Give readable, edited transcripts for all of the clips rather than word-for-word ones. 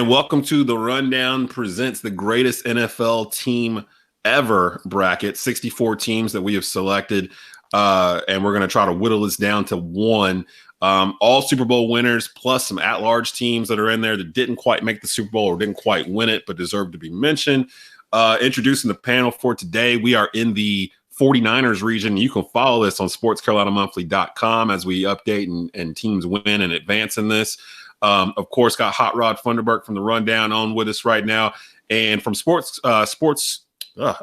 man. Welcome to the Rundown presents the greatest NFL team ever bracket. 64 teams that we have selected, and we're going to try to whittle this down to one. All Super Bowl winners, plus some at-large teams that are in there that didn't quite make the Super Bowl or didn't quite win it, but deserve to be mentioned. Introducing the panel for today, we are in the 49ers region. You can follow this on sportscarolinamonthly.com as we update and teams win and advance in this. Of course, got Hot Rod Funderburk from the Rundown on with us right now, and from Sports. I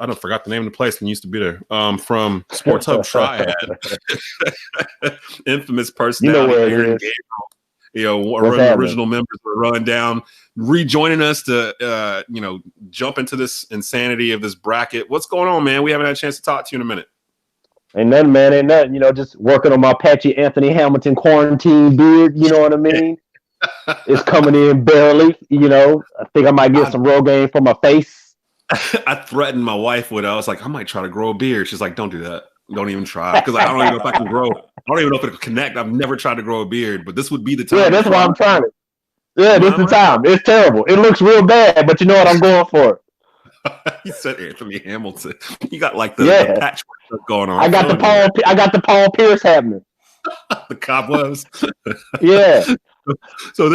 don't forgot the name of the place that used to be there. From Sports Hub Triad, infamous personality Aaron Gabriel. One of the original members of the Rundown, rejoining us to jump into this insanity of this bracket. What's going on, man? We haven't had a chance to talk to you in a minute. Ain't nothing, man. Ain't nothing. Just working on my patchy Anthony Hamilton quarantine beard. You know what I mean? It's coming in barely. I think I might get some Rogaine for my face. I threatened my wife with it. I was like, I might try to grow a beard. She's like, don't do that. Don't even try. Because I don't even know if I can grow. I don't even know if it'll connect. I've never tried to grow a beard, but this would be the time. Yeah, that's why I'm trying it. Yeah, this is the time. It's terrible. It looks real bad, but you know what? I'm going for it. You said Anthony Hamilton. You got like the patchwork going on. I got the Paul Pierce happening. The cobwebs. Yeah. So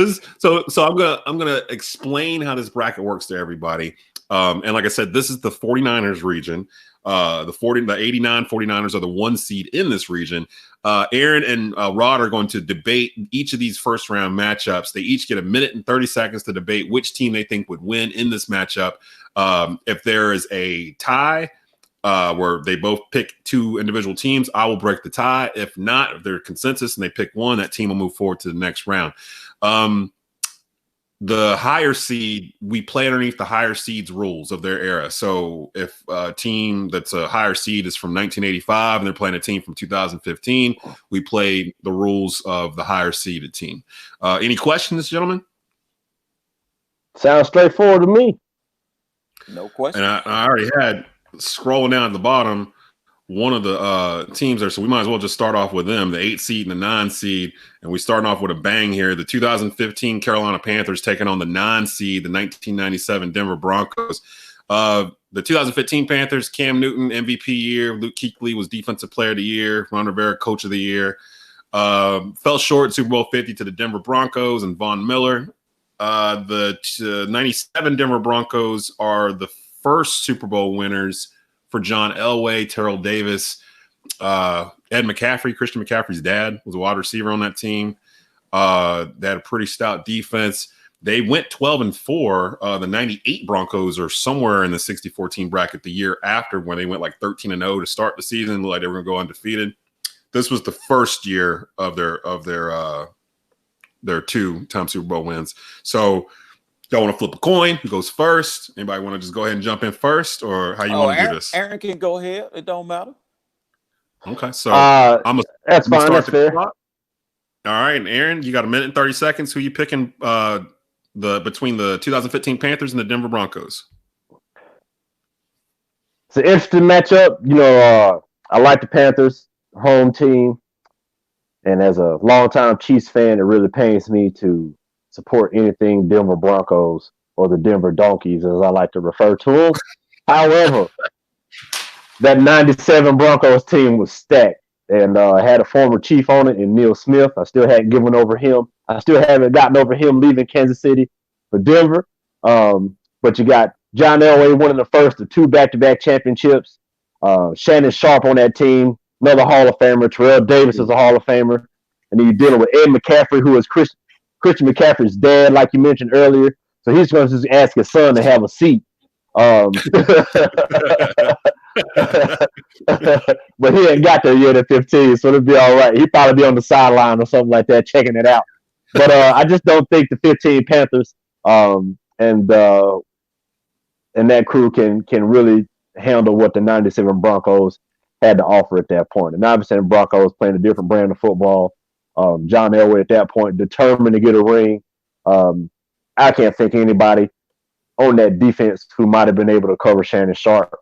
I'm gonna explain how this bracket works to everybody. And like I said, this is the 49ers region. The 89 49ers are the one seed in this region. Aaron and Rod are going to debate each of these first round matchups. They each get a minute and 30 seconds to debate which team they think would win in this matchup. If there is a tie, where they both pick two individual teams, I will break the tie. If not, if they're consensus and they pick one, that team will move forward to the next round. The higher seed, we play underneath the higher seeds rules of their era. So if a team that's a higher seed is from 1985 and they're playing a team from 2015, we play the rules of the higher seeded team. Any questions, gentlemen? Sounds straightforward to me. No question. And I already had, scrolling down at the bottom, one of the teams there, so we might as well just start off with them, the 8 seed and the 9 seed, and we're starting off with a bang here. The 2015 Carolina Panthers taking on the 9 seed, the 1997 Denver Broncos. The 2015 Panthers, Cam Newton, MVP year. Luke Kuechly was Defensive Player of the Year. Ron Rivera, Coach of the Year. Fell short Super Bowl 50 to the Denver Broncos and Von Miller. The 97 Denver Broncos are the first Super Bowl winners for John Elway, Terrell Davis, Ed McCaffrey. Christian McCaffrey's dad was a wide receiver on that team. They had a pretty stout defense. They went 12-4. The 98 Broncos are somewhere in the 60-14 bracket the year after, when they went like 13-0 to start the season, like they were going to go undefeated. This was the first year of their 2-time Super Bowl wins. So, y'all want to flip a coin? Who goes first? Anybody want to just go ahead and jump in first, or how you want to do this? Aaron can go ahead. It don't matter. Okay, so that's fine. That's fair. All right, and Aaron, you got a minute and 30 seconds. Who you picking? Between the 2015 Panthers and the Denver Broncos. It's an interesting matchup. I like the Panthers, home team, and as a longtime Chiefs fan, it really pains me to support anything Denver Broncos, or the Denver Donkeys, as I like to refer to them. However, that 97 Broncos team was stacked, and had a former Chief on it in Neil Smith. I still haven't gotten over him leaving Kansas City for Denver. But you got John Elway, one of the first of 2 back-to-back championships. Shannon Sharpe on that team, another Hall of Famer. Terrell Davis is a Hall of Famer. And then you're dealing with Ed McCaffrey, who is Christian McCaffrey's dad, like you mentioned earlier. So he's going to just ask his son to have a seat. But he ain't got there yet at 15, so it'll be all right. He'll probably be on the sideline or something like that, checking it out. But I just don't think the 15 Panthers and that crew can really handle what the 97 Broncos had to offer at that point. The 97 Broncos playing a different brand of football. John Elway at that point determined to get a ring. I can't think of anybody on that defense who might have been able to cover Shannon Sharpe.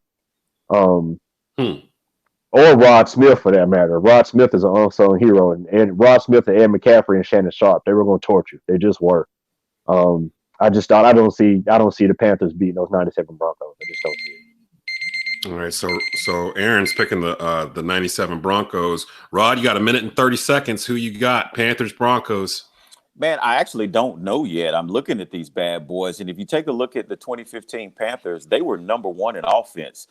Or Rod Smith, for that matter. Rod Smith is an unsung hero, and Rod Smith and Ed McCaffrey and Shannon Sharpe, they were going to torture. They just were. I just thought I don't see the Panthers beating those 97 Broncos. I just don't see it. All right, so Aaron's picking the 97 Broncos. Rod, you got a minute and 30 seconds. Who you got? Panthers, Broncos. Man, I actually don't know yet. I'm looking at these bad boys, and if you take a look at the 2015 Panthers, they were number one in offense.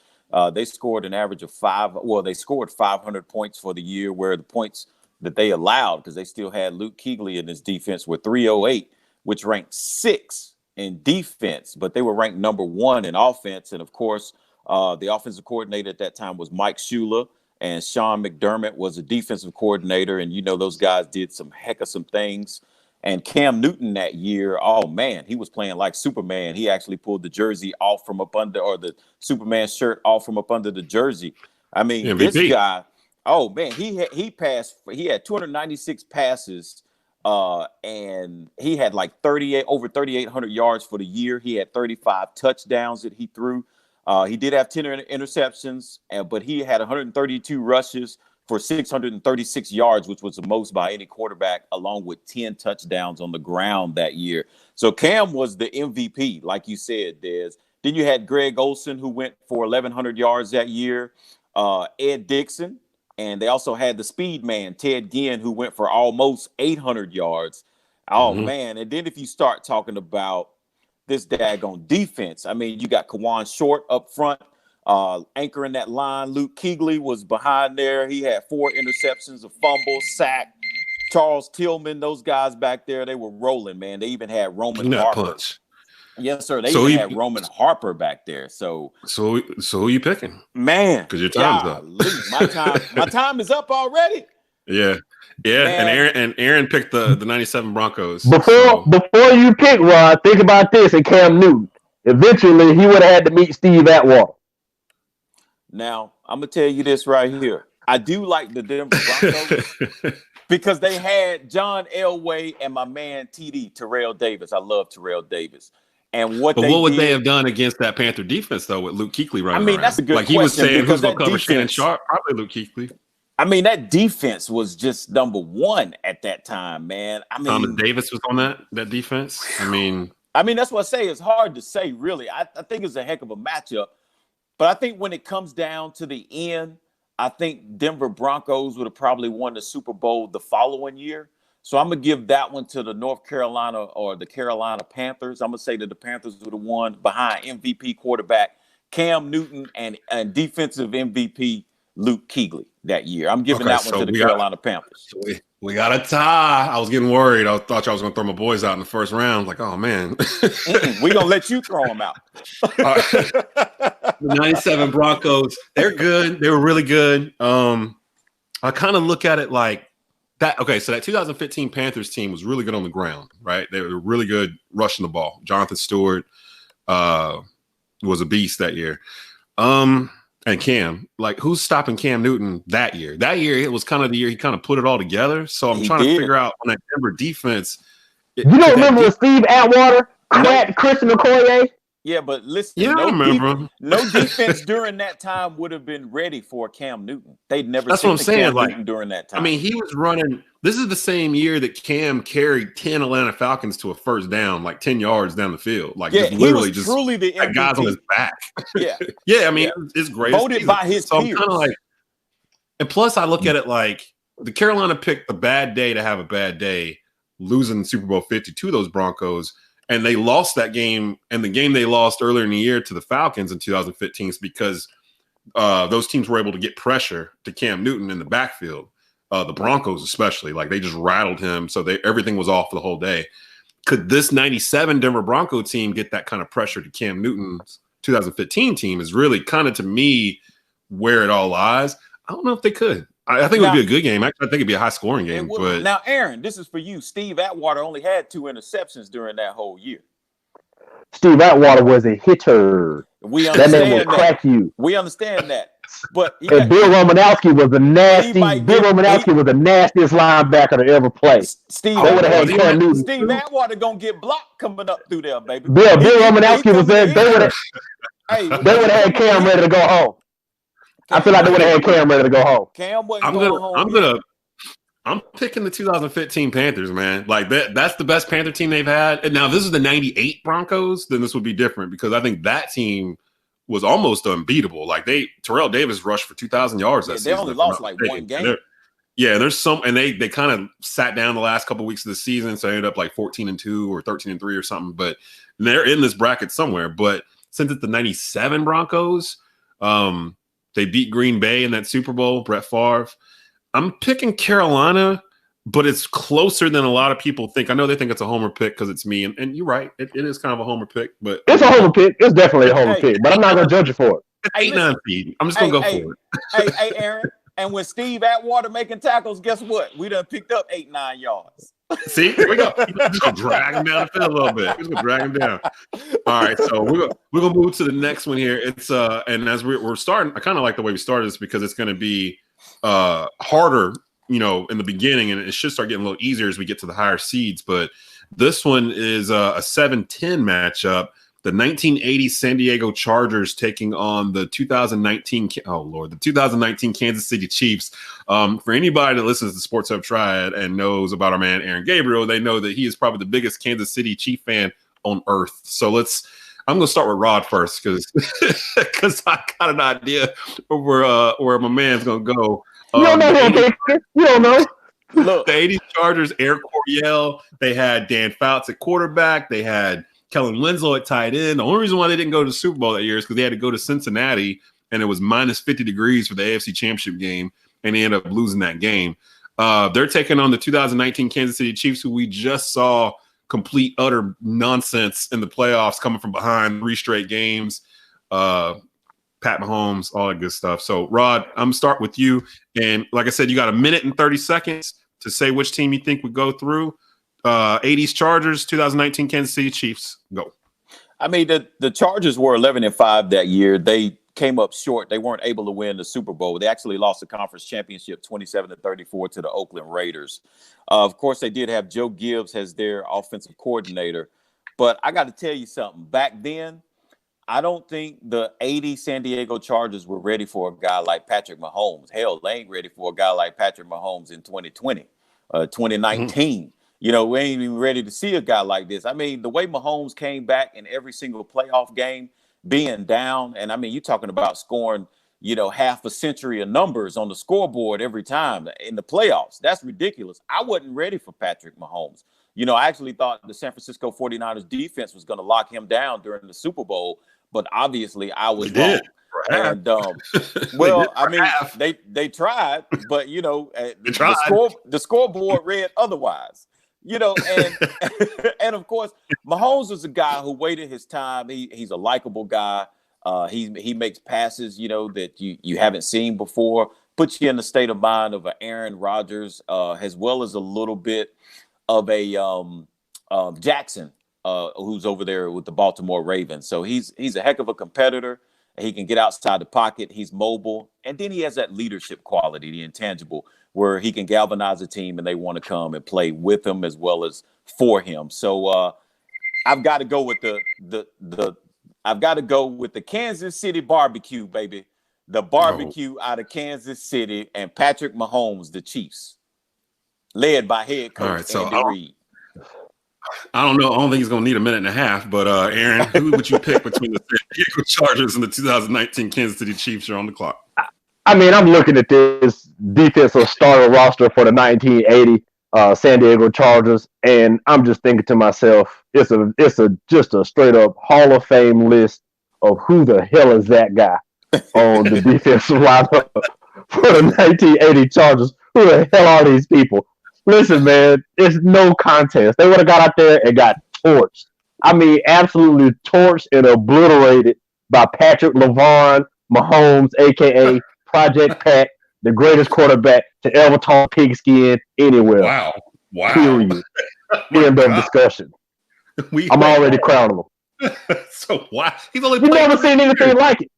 They scored an average of they scored 500 points for the year, where the points that they allowed, because they still had Luke Kuechly in his defense, were 308, which ranked 6th in defense, but they were ranked number 1 in offense. And of course, the offensive coordinator at that time was Mike Shula, and Sean McDermott was a defensive coordinator. And, those guys did some things. And Cam Newton that year, oh, man, he was playing like Superman. He actually pulled the jersey off from up under, or the Superman shirt off from up under the jersy. I mean, MVP. This guy, oh, man, he had 296 passes, and he had like over 3,800 yards for the year. He had 35 touchdowns that he threw. He did have 10 interceptions, but he had 132 rushes for 636 yards, which was the most by any quarterback, along with 10 touchdowns on the ground that year. So Cam was the MVP, like you said, Des. Then you had Greg Olsen, who went for 1,100 yards that year, Ed Dixon, and they also had the speed man, Ted Ginn, who went for almost 800 yards. Oh, man. And then if you start talking about this daggone defense, I mean, you got Kawan Short up front, anchoring that line. Luke Kuechly was behind there. He had 4 interceptions, a fumble, sack. Charles Tillman, those guys back there, they were rolling, man. They even had Roman Harper. Punch. Yes, sir. They even had Roman Harper back there. So who you picking? Man. Because your time's up. My time is up already. Yeah. Yeah, man. And Aaron picked the 97 Broncos. Before you pick, Rod, think about this and Cam Newton. Eventually, he would have had to meet Steve Atwater. Now, I'm going to tell you this right here. I do like the Denver Broncos because they had John Elway and my man TD, Terrell Davis. I love Terrell Davis. And what would they have done against that Panther defense, though, with Luke Kuechly running around? That's a good question. Like he was saying, who's going to cover Shannon Sharp? Probably Luke Kuechly. I mean, that defense was just number 1 at that time, man. I mean, Davis was on that defense. I mean, that's what I say. It's hard to say, really. I think it's a heck of a matchup. But I think when it comes down to the end, I think Denver Broncos would have probably won the Super Bowl the following year. So I'm going to give that one to the North Carolina or the Carolina Panthers. I'm going to say that the Panthers would have won behind MVP quarterback Cam Newton and defensive MVP Luke Kuechly that year. I'm giving that one to the Carolina Panthers. We got a tie. I was getting worried. I thought y'all was going to throw my boys out in the first round. Like, oh, man. We're going to let you throw them out. The 97 Broncos, they're good. They were really good. I kind of look at it like that. Okay, so that 2015 Panthers team was really good on the ground, right? They were really good rushing the ball. Jonathan Stewart was a beast that year. And Cam, like, who's stopping Cam Newton that year? That year, it was kind of the year he kind of put it all together. So I'm trying to figure out on that Denver defense. You don't remember when Steve Atwater cracked Christian Okoye? Yeah, but listen, I remember. No defense during that time would have been ready for Cam Newton. They'd never That's seen what I'm saying. Cam Newton during that time. I mean, he was running. This is the same year that Cam carried 10 Atlanta Falcons to a first down, like 10 yards down the field. Like, just literally just truly the MVP. Guys on his back. Yeah. Yeah, I mean, it's great. Voted by his so peers. I'm kind of like, and plus I look at it like the Carolina picked a bad day to have a bad day, losing Super Bowl 50 to those Broncos. And they lost that game, and the game they lost earlier in the year to the Falcons in 2015 is because those teams were able to get pressure to Cam Newton in the backfield. The Broncos especially, like they just rattled him, so everything was off for the whole day. Could this 97 Denver Bronco team get that kind of pressure to Cam Newton's 2015 team is really kind of, to me, where it all lies. I don't know if they could. I think it would be a good game. Actually, I think it'd be a high-scoring game. But now, Aaron, this is for you. Steve Atwater only had 2 interceptions during that whole year. Steve Atwater was a hitter. We understand that man will crack you. We understand that. But Bill Romanowski was a nasty. Bill Romanowski was the nastiest linebacker to ever play. Steve Atwater gonna get blocked coming up through there, baby. Bill Romanowski was there. They would have had Cam ready to go home. I feel like they would have had Cam ready to go home. Cam wasn't going home. I'm picking the 2015 Panthers, man. Like that's the best Panther team they've had. And now, if this is the 98 Broncos, then this would be different because I think that team was almost unbeatable. Like Terrell Davis rushed for 2,000 yards that season. They only lost like one game. There's some, and they kind of sat down the last couple of weeks of the season, so I ended up like 14-2 or 13-3 or something. But they're in this bracket somewhere. But since it's the 97 Broncos, they beat Green Bay in that Super Bowl, Brett Favre. I'm picking Carolina, but it's closer than a lot of people think. I know they think it's a homer pick because it's me, and you're right. It is kind of a homer pick, but it's a homer pick. It's definitely a homer pick, but I'm not going to judge you for it. It's 8-9 feed. I'm just going to go for it. Hey, Aaron, and when Steve Atwater making tackles, guess what? We done picked up 8-9 yards. See, here we go. We're just going to drag him down the field a little bit. We're just going to drag him down. All right, so we're going to move to the next one here. It's and as we're starting, I kind of like the way we started this because it's going to be harder, in the beginning, and it should start getting a little easier as we get to the higher seeds. But this one is a 7-10 matchup. The 1980 San Diego Chargers taking on the 2019 Kansas City Chiefs. For anybody that listens to Sports Hub Triad and knows about our man Aaron Gabriel, they know that he is probably the biggest Kansas City Chief fan on earth. So I'm going to start with Rod first because I got an idea of where my man's going to go. You don't know. You don't know. Look, the 80s Chargers, Eric Coryell, they had Dan Fouts at quarterback. They had Kellen Winslow at tight end. The only reason why they didn't go to the Super Bowl that year is because they had to go to Cincinnati, and it was minus 50 degrees for the AFC Championship game, and they ended up losing that game. They're taking on the 2019 Kansas City Chiefs, who we just saw complete, utter nonsense in the playoffs, coming from behind 3 straight games. Pat Mahomes, all that good stuff. So, Rod, I'm going to start with you. And like I said, you got 1 minute and 30 seconds to say which team you think would go through. 80s Chargers, 2019 Kansas City Chiefs. Go. I mean, the Chargers were 11-5 that year. They came up short. They weren't able to win the Super Bowl. They actually lost the conference championship 27-34 to the Oakland Raiders. Of course, they did have Joe Gibbs as their offensive coordinator. But I got to tell you something. Back then, I don't think the 80 San Diego Chargers were ready for a guy like Patrick Mahomes. Hell, they ain't ready for a guy like Patrick Mahomes in 2020, 2019. Mm-hmm. We ain't even ready to see a guy like this. I mean, the way Mahomes came back in every single playoff game, being down, and I mean, you're talking about scoring, half a century of numbers on the scoreboard every time in the playoffs. That's ridiculous. I wasn't ready for Patrick Mahomes. I actually thought the San Francisco 49ers defense was going to lock him down during the Super Bowl, but obviously I was wrong. And well, I mean, they tried, but the scoreboard read otherwise. And of course, Mahomes was a guy who waited his time. He's a likable guy. He makes passes, that you haven't seen before. Puts you in the state of mind of an Aaron Rodgers, as well as a little bit of a Jackson, who's over there with the Baltimore Ravens. So he's a heck of a competitor. He can get outside the pocket. He's mobile. And then he has that leadership quality, the intangible, where he can galvanize a team and they want to come and play with him as well as for him. So I've got to go with the Kansas City barbecue, baby. The barbecue out of Kansas City and Patrick Mahomes, the Chiefs, led by head coach Andy Reid. I don't know. I don't think he's going to need 1.5 minutes, but Aaron, who would you pick between the San Diego Chargers and the 2019 Kansas City Chiefs? You're on the clock. I mean, I'm looking at this defensive starter roster for the 1980 San Diego Chargers, and I'm just thinking to myself, it's just a straight up Hall of Fame list of who the hell is that guy on the defensive lineup for the 1980 Chargers. Who the hell are these people? Listen, man, it's no contest. They would have got out there and got torched. I mean, absolutely torched and obliterated by Patrick LaVon Mahomes, a.k.a. Project Pat, the greatest quarterback to ever talk pigskin anywhere. Wow. Period. End of discussion. I'm already crowning him. So why? He's only We've never seen anything like it.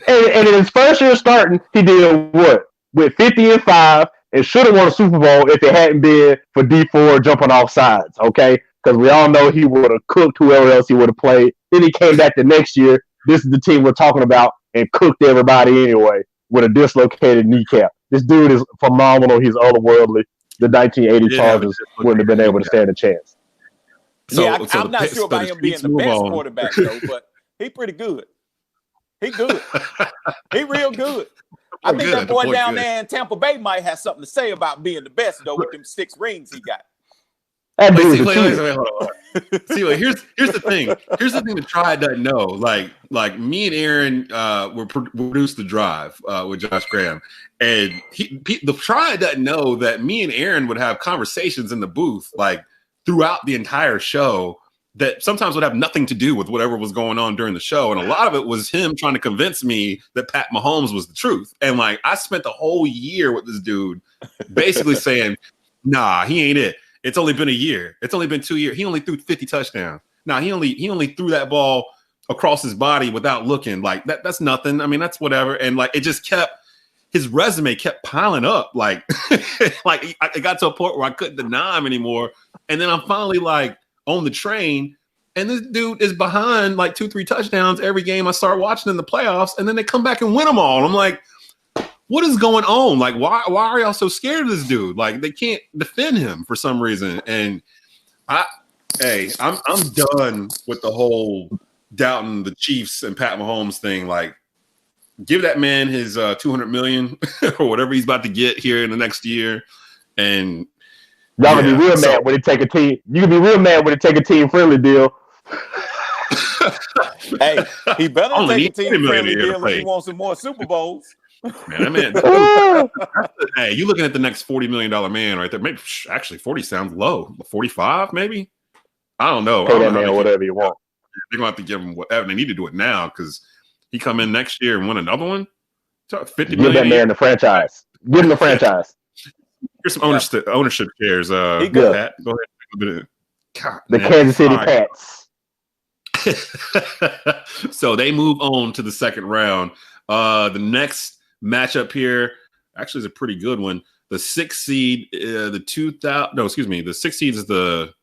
And in his first year starting, he did what? With 50-5 and should have won a Super Bowl if it hadn't been for D4 jumping off sides, okay? Because we all know he would have cooked whoever else he would have played. Then he came back the next year. This is the team we're talking about and cooked everybody anyway with a dislocated kneecap. This dude is phenomenal. He's otherworldly. the 1980 Did have a Chargers wouldn't have been able to stand a chance. I'm not sure about him being the best quarterback, though, but he pretty good. He good. He real good. I think that boy down there in Tampa Bay might have something to say about being the best, though, with them 6 rings he got. Wait, hold on. See, like, here's the thing. Here's the thing the Triad doesn't know. Like me and Aaron produced the drive with Josh Graham, and the Triad doesn't know that me and Aaron would have conversations in the booth like throughout the entire show that sometimes would have nothing to do with whatever was going on during the show, and a lot of it was him trying to convince me that Pat Mahomes was the truth. And like I spent the whole year with this dude, basically saying, "Nah, he ain't it. It's only been a year. It's only been 2 years. He only threw 50 touchdowns. Now he only threw that ball across his body without looking. Like that's nothing. I mean, that's whatever." And like it just his resume kept piling up. Like like it got to a point where I couldn't deny him anymore. And then I'm finally like on the train, and this dude is behind like 2-3 touchdowns every game I start watching in the playoffs, and then they come back and win them all. And I'm like, what is going on? Like, why are y'all so scared of this dude? Like, they can't defend him for some reason. And I'm done with the whole doubting the Chiefs and Pat Mahomes thing. Like, give that man his $200 million or whatever he's about to get here in the next year. And y'all gonna be real mad when they take a team. You can be real mad when they take a team friendly deal. Hey, he better take a team friendly deal if he wants some more Super Bowls. Man, hey, you looking at the next $40 million man right there? Maybe actually 40 sounds low. 45, maybe. I don't know. Pay that man whatever you want. They're gonna have to give him whatever. They need to do it now because he come in next year and win another one. $50 million. Give that man the franchise. Give him the franchise. Here's some ownership shares. He good. Pat, go ahead. God, the man. Kansas City Pats. So they move on to the second round. The next matchup here actually is a pretty good one. The 6th seed, the 6th seed is the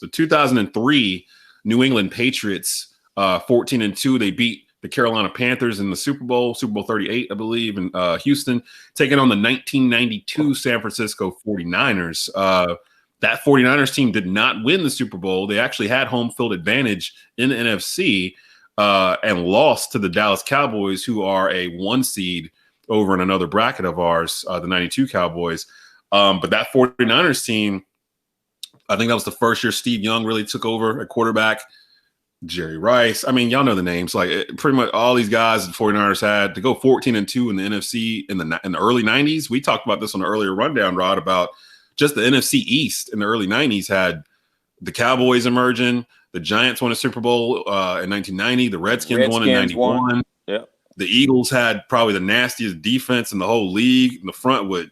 2003 New England Patriots, 14-2. They beat the Carolina Panthers in the Super Bowl 38, I believe, in Houston, taking on the 1992 San Francisco 49ers. That 49ers team did not win the Super Bowl. They actually had home field advantage in the NFC and lost to the Dallas Cowboys, who are a 1 seed over in another bracket of ours, the 92 Cowboys. But that 49ers team, I think that was the first year Steve Young really took over at quarterback. Jerry Rice. I mean, y'all know the names. Like pretty much all these guys the 49ers had to go 14-2 in the NFC in the early 90s. We talked about this on the earlier rundown, Rod, about just the NFC East in the early 90s had the Cowboys emerging. The Giants won a Super Bowl in 1990. The Redskins won in 91. Yep. The Eagles had probably the nastiest defense in the whole league in the front with,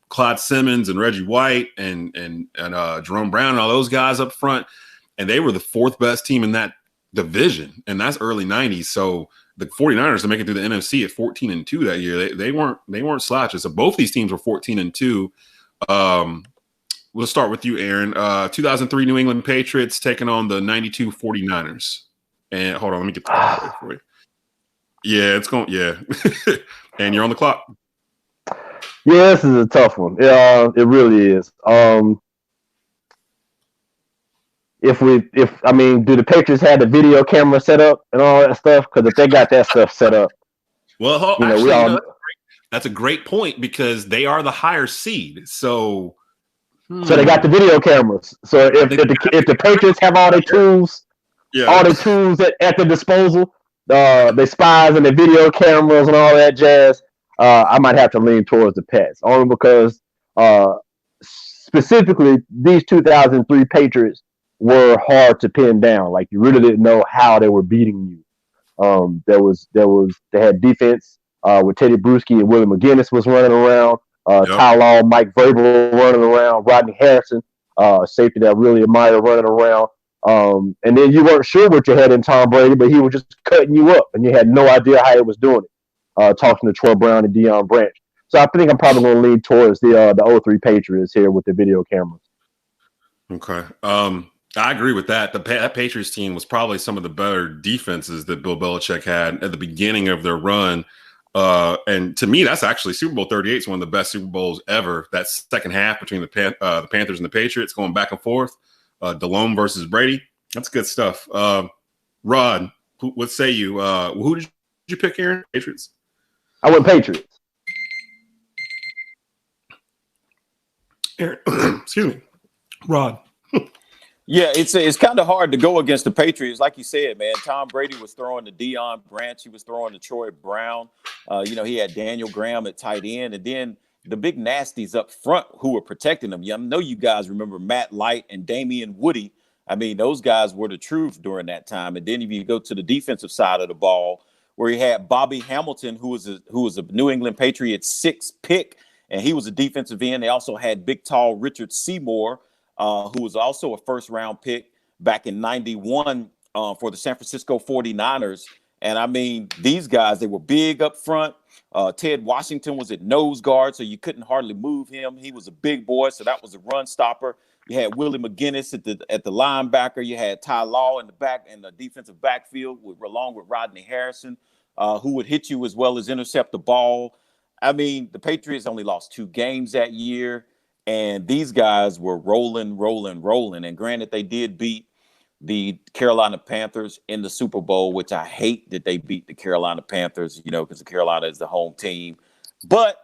Clyde Simmons and Reggie White and Jerome Brown and all those guys up front. And they were the 4th best team in that division. And that's early 90s. So the 49ers to make it through the NFC at 14-2 that year. They weren't slouches. So both these teams were 14-2. We'll start with you, Aaron. 2003 New England Patriots taking on the 92 49ers. And hold on, let me get that for you. Yeah, it's going. Yeah, and you're on the clock. Yeah, this is a tough one. It really is. Do the Patriots have the video camera set up and all that stuff? Because if they got that stuff set up, well, that's a great point because they are the higher seed. So they got the video cameras. So if the Patriots have all their tools, all their tools at their disposal, the spies and the video cameras and all that jazz, I might have to lean towards the Pats only because specifically these 2003 Patriots were hard to pin down. Like you really didn't know how they were beating you. They had defense with Teddy Bruschi and Willie McGinnis was running around. Ty Law, Mike Vrabel running around. Rodney Harrison, safety that I really admire running around. And then you weren't sure what you had in Tom Brady, but he was just cutting you up, and you had no idea how he was doing it. Talking to Troy Brown and Deion Branch. So I think I'm probably going to lean towards the 03 Patriots here with the video cameras. Okay. I agree with that. That Patriots team was probably some of the better defenses that Bill Belichick had at the beginning of their run And to me, that's actually Super Bowl 38 is one of the best Super Bowls ever. That second half between the Panthers and the Patriots going back and forth. Delhomme versus Brady. That's good stuff. Rod, what say you? Who did you pick, Aaron? Patriots? I went Patriots. Aaron, excuse me. Rod. Yeah, it's kind of hard to go against the Patriots. Like you said, man, Tom Brady was throwing to Deion Branch. He was throwing to Troy Brown. He had Daniel Graham at tight end. And then the big nasties up front who were protecting them. I know you guys remember Matt Light and Damian Woody. I mean, those guys were the truth during that time. And then if you go to the defensive side of the ball, where he had Bobby Hamilton, who was a New England Patriots 6th pick, and he was a defensive end. They also had big, tall Richard Seymour, who was also a first-round pick back in 91 for the San Francisco 49ers. And, I mean, these guys, they were big up front. Ted Washington was at nose guard, so you couldn't hardly move him. He was a big boy, so that was a run stopper. You had Willie McGinnis at the linebacker. You had Ty Law in the back in the defensive backfield along with Rodney Harrison, who would hit you as well as intercept the ball. I mean, the Patriots only lost 2 games that year. And these guys were rolling. And granted, they did beat the Carolina Panthers in the Super Bowl, which I hate that they beat the Carolina Panthers, because the Carolina is the home team. But,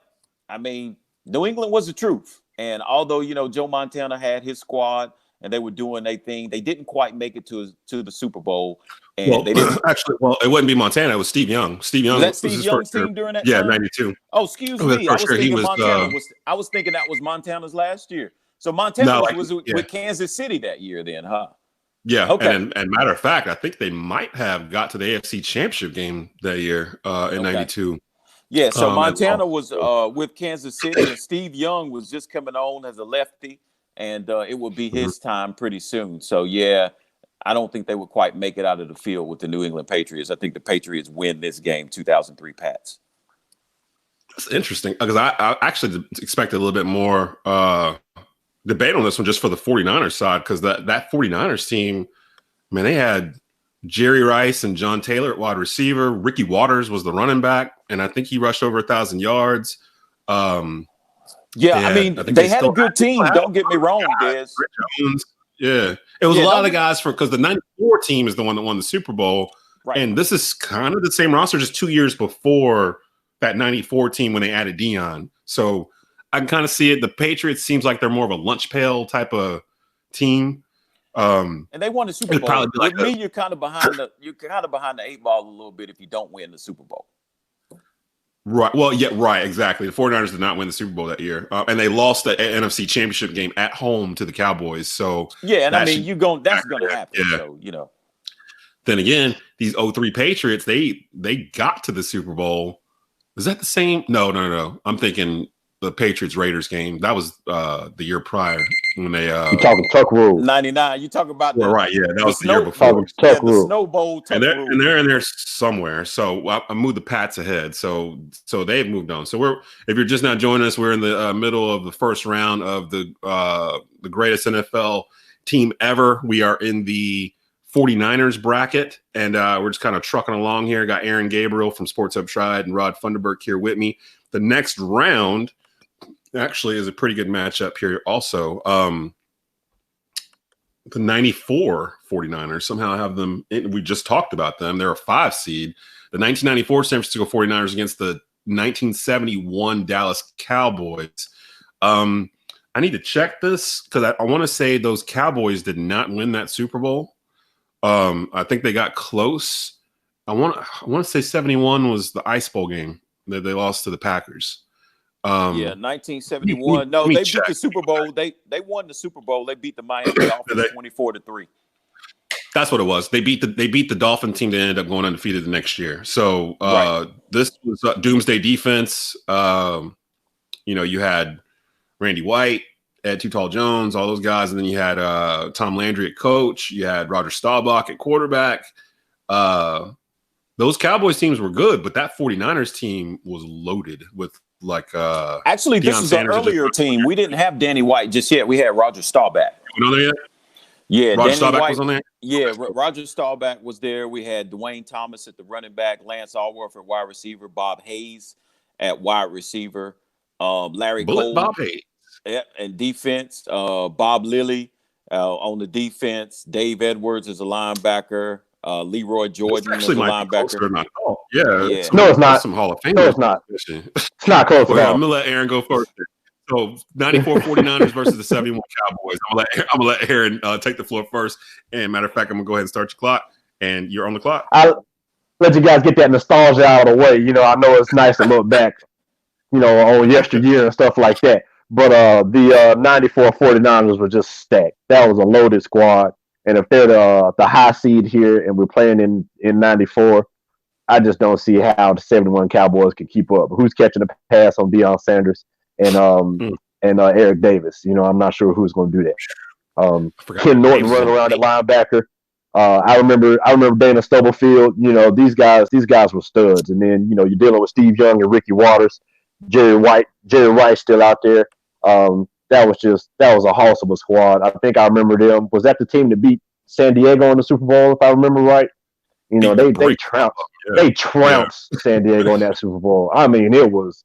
I mean, New England was the truth. And although, Joe Montana had his squad and they were doing their thing, they didn't quite make it to the Super Bowl. And they didn't. Actually, it wouldn't be Montana. It was Steve Young. Steve Young was Steve Young's team during that time? 92. Oh, excuse me. I was thinking Montana I was thinking that was Montana's last year. So Montana was with Kansas City that year then, huh? Yeah. Okay. And matter of fact, I think they might have got to the AFC Championship game that year in 92. Yeah, so Montana was with Kansas City, and Steve Young was just coming on as a lefty, and it would be his time pretty soon. So, yeah, I don't think they would quite make it out of the field with the New England Patriots. I think the Patriots win this game, 2003 Pats. That's interesting, because I actually expected a little bit more debate on this one just for the 49ers side, because that 49ers team, man, they had Jerry Rice and John Taylor at wide receiver. Ricky Waters was the running back, and I think he rushed over 1,000 yards. I mean, they had a good team. Don't get me wrong, Des. Yeah, it was a lot of guys because the 94 team is the one that won the Super Bowl. Right. And this is kind of the same roster, just 2 years before that 94 team when they added Deion. So I can kind of see it. The Patriots seems like they're more of a lunch pail type of team. And they won the Super Bowl. Like with me, you're kind of behind the 8 ball a little bit if you don't win the Super Bowl. Right. Well, yeah, right. Exactly. The 49ers did not win the Super Bowl that year. And they lost the NFC Championship game at home to the Cowboys. So yeah, and I mean, that's going to happen. Yeah. So, Then again, these 03 Patriots, they got to the Super Bowl. Is that the same? No. I'm thinking the Patriots Raiders game. That was the year prior when they you talking Tuck Rule 99. You talk about the right? Yeah, that was the year before. Tuck Rule. The Snow Bowl. And they're in there somewhere. So I moved the Pats ahead. So they've moved on. So if you're just now joining us, we're in the middle of the first round of the greatest NFL team ever. We are in the 49ers bracket, and we're just kind of trucking along here. Got Aaron Gabriel from Sports Hub Triad and Rod Funderburk here with me. The next round actually is a pretty good matchup here also. The 94 49ers, somehow have them we just talked about them. They're a 5 seed. The 1994 San Francisco 49ers against the 1971 Dallas Cowboys. I need to check this because I want to say those Cowboys did not win that Super Bowl. I think they got close. I want to say 71 was the Ice Bowl game that they lost to the Packers. 1971. No, they beat the Super Bowl. They won the Super Bowl. They beat the Miami Dolphins 24-3. That's what it was. They beat the Dolphin team that ended up going undefeated the next year. So This was doomsday defense. You had Randy White, Ed Too Tall Jones, all those guys, and then you had Tom Landry at coach. You had Roger Staubach at quarterback. Those Cowboys teams were good, but that 49ers team was loaded with actually, this is an earlier team. We didn't have Danny White just yet. We had Roger Staubach. You know that yet? Yeah, Roger Danny Staubach White was on there. Yeah, Roger Staubach was there. We had Dwayne Thomas at the running back, Lance Allworth at wide receiver, Bob Hayes at wide receiver, Larry Bullet Cole, Bob Hayes. and defense, Bob Lilly on the defense, Dave Edwards is a linebacker, Leroy This Jordan as a actually might be closer linebacker. than I thought. Yeah, Yeah. No, it's not. some Hall of No, Famers. it's not. It's not close Well, at I'm all. gonna let Aaron go first. So 94 49ers versus the 71 Cowboys. I'm gonna let Aaron take the floor first. And matter of fact, I'm gonna go ahead and start your clock. And you're on the clock. I'll let you guys get that nostalgia out of the way. I know it's nice to look back, on yesteryear and stuff like that. But the 94 49ers were just stacked. That was a loaded squad. And if they're the high seed here and we're playing in 94, I just don't see how the 71 Cowboys can keep up. Who's catching the pass on Deion Sanders and Eric Davis? I'm not sure who's going to do that. Ken Norton running around at linebacker. I remember Dana Stubblefield. These guys were studs. And then you're dealing with Steve Young and Ricky Waters, Jerry Rice still out there. That was a house of a squad. I think I remember them. Was that the team that beat San Diego in the Super Bowl, if I remember right? They trounced San Diego in that Super Bowl. I mean, it was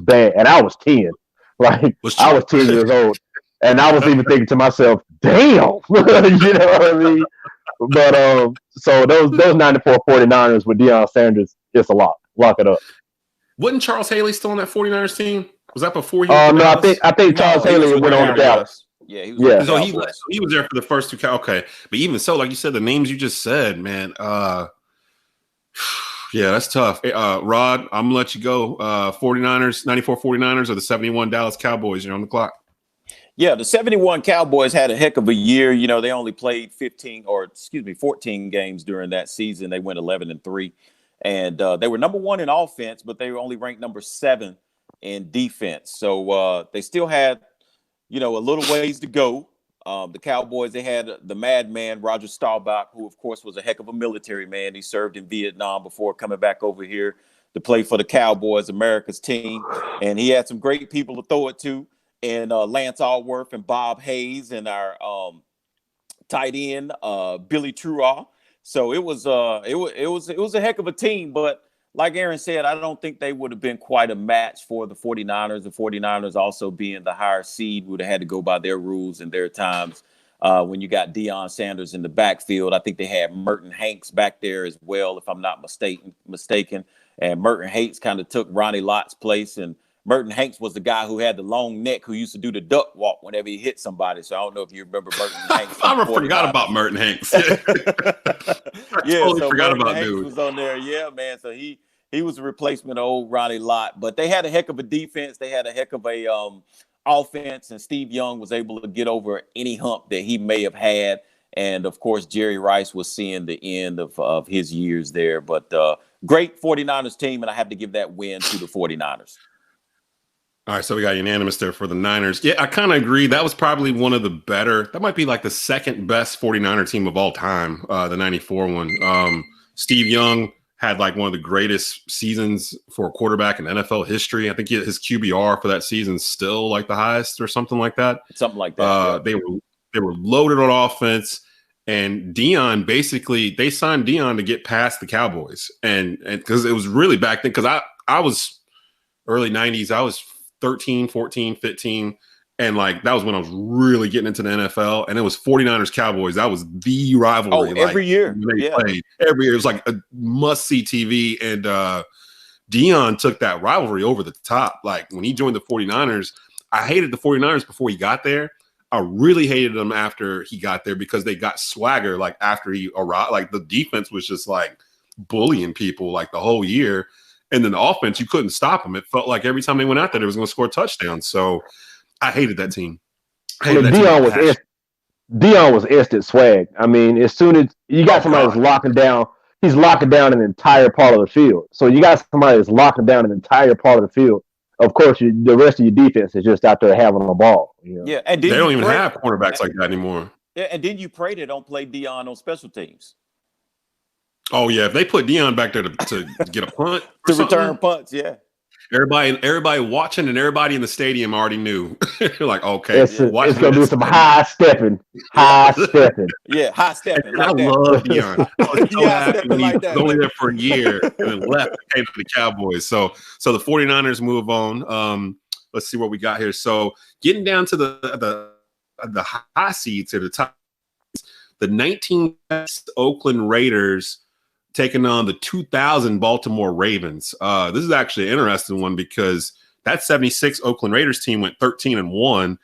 bad, and I was 10. Like I was 10 years old, and I was even thinking to myself, "Damn," you know what I mean? But so those 94 49ers with Deion Sanders, it's a lot. Lock it up. Wasn't Charles Haley still on that 49ers team? Was that before he? No, I think Charles Haley went on to Dallas. Yeah, he was. So he was there for the first two. Okay, but even so, like you said, the names you just said, man. Yeah, that's tough. Rod, I'm gonna let you go. 49ers, 94 49ers, or the 71 Dallas Cowboys. You're on the clock. Yeah, the 71 Cowboys had a heck of a year. They only played 14 games during that season. They went 11-3, and they were number 1 in offense, but they were only ranked number 7 in defense. So they still had, a little ways to go. The Cowboys, they had the madman, Roger Staubach, who, of course, was a heck of a military man. He served in Vietnam before coming back over here to play for the Cowboys, America's team. And he had some great people to throw it to. And Lance Allworth and Bob Hayes and our tight end, Billy Truaw. So it was a heck of a team. But like Aaron said, I don't think they would have been quite a match for the 49ers. The 49ers also being the higher seed would have had to go by their rules and their times. When you got Deion Sanders in the backfield, I think they had Merton Hanks back there as well, if I'm not mistaken. And Merton Hanks kind of took Ronnie Lott's place. And Merton Hanks was the guy who had the long neck who used to do the duck walk whenever he hit somebody. So I don't know if you remember Merton Hanks. I forgot about Merton Hanks. Yeah, totally forgot Merton about Hanks dude. was on there. Yeah, man. So he was a replacement of old Ronnie Lott. But they had a heck of a defense. They had a heck of a offense. And Steve Young was able to get over any hump that he may have had. And, of course, Jerry Rice was seeing the end of his years there. But great 49ers team, and I have to give that win to the 49ers. All right, so we got unanimous there for the Niners. Yeah, I kind of agree. That was probably one of the better. That might be like the second best 49er team of all time, the 94 one. Steve Young had like one of the greatest seasons for a quarterback in NFL history. I think his QBR for that season still like the highest or something like that. Something like that. Yeah. They were loaded on offense. And Deion, basically, they signed Deion to get past the Cowboys. And because it was really back then, because I was early 90s, I was 13, 14, 15. And like that was when I was really getting into the NFL. And it was 49ers Cowboys. That was the rivalry. Oh, every year. When they played. Every year. It was like a must-see TV. And Deion took that rivalry over the top. Like when he joined the 49ers, I hated the 49ers before he got there. I really hated them after he got there because they got swagger like after he arrived. Like the defense was just like bullying people like the whole year. And then the offense, you couldn't stop them. It felt like every time they went out there, they was going to score touchdowns. So I hated that team. Deion was instant swag. I mean, as soon as you got somebody that's locking down, he's locking down an entire part of the field. So you got somebody that's locking down an entire part of the field. Of course, the rest of your defense is just out there having the ball. You know? Yeah, and they don't even have cornerbacks like that anymore. Yeah, and then you pray they don't play Deion on special teams. Oh yeah, if they put Deion back there to get a punt, to return punts, yeah. everybody watching and everybody in the stadium already knew. Like, okay, It's gonna be some high stepping. Yeah, high stepping. And like I that. love Deion. I was so Yeah, happy when he like that, was only man. there for a year and then left and came to the Cowboys. So the 49ers move on. Let's see what we got here. So getting down to the high seeds at the top, the 19 Oakland Raiders taking on the 2000 Baltimore Ravens. This is actually an interesting one because that 76 Oakland Raiders team went 13-1.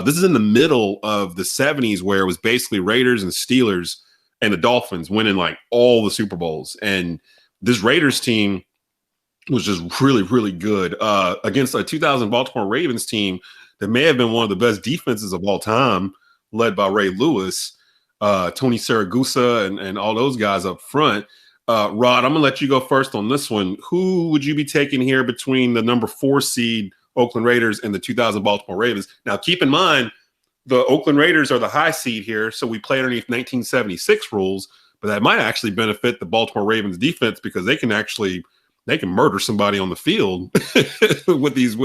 This is in the middle of the 70s where it was basically Raiders and Steelers and the Dolphins winning like all the Super Bowls. And this Raiders team was just really, really good against a 2000 Baltimore Ravens team that may have been one of the best defenses of all time, led by Ray Lewis, Tony Siragusa, and all those guys up front. Rod, I'm going to let you go first on this one. Who would you be taking here between the number 4 seed Oakland Raiders and the 2000 Baltimore Ravens? Now, keep in mind, the Oakland Raiders are the high seed here, so we play underneath 1976 rules, but that might actually benefit the Baltimore Ravens defense because they can murder somebody on the field with these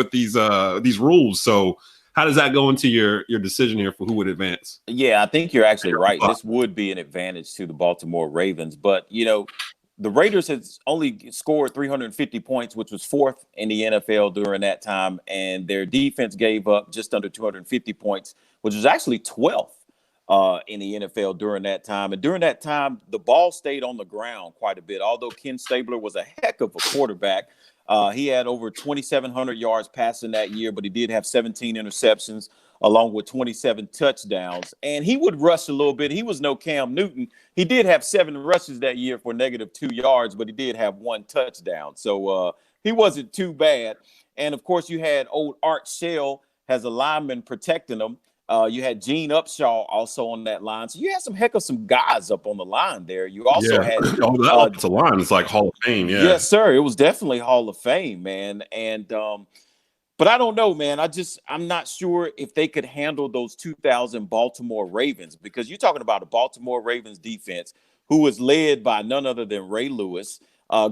rules. So how does that go into your decision here for who would advance? Yeah, I think you're actually right. This would be an advantage to the Baltimore Ravens, but the Raiders has only scored 350 points, which was 4th in the NFL during that time, and their defense gave up just under 250 points, which was actually 12th in the NFL during that time. And during that time, the ball stayed on the ground quite a bit. Although Ken Stabler was a heck of a quarterback, he had over 2,700 yards passing that year, but he did have 17 interceptions along with 27 touchdowns. And he would rush a little bit. He was no Cam Newton. He did have 7 rushes that year for -2 yards, but he did have 1 touchdown. So he wasn't too bad. And, of course, you had old Art Shell as a lineman protecting him. You had Gene Upshaw also on that line. So you had some guys up on the line there. You also had the line is like Hall of Fame. Yeah. Yes, sir. It was definitely Hall of Fame, man. And but I don't know, man. I'm not sure if they could handle those 2000 Baltimore Ravens, because you're talking about a Baltimore Ravens defense who was led by none other than Ray Lewis.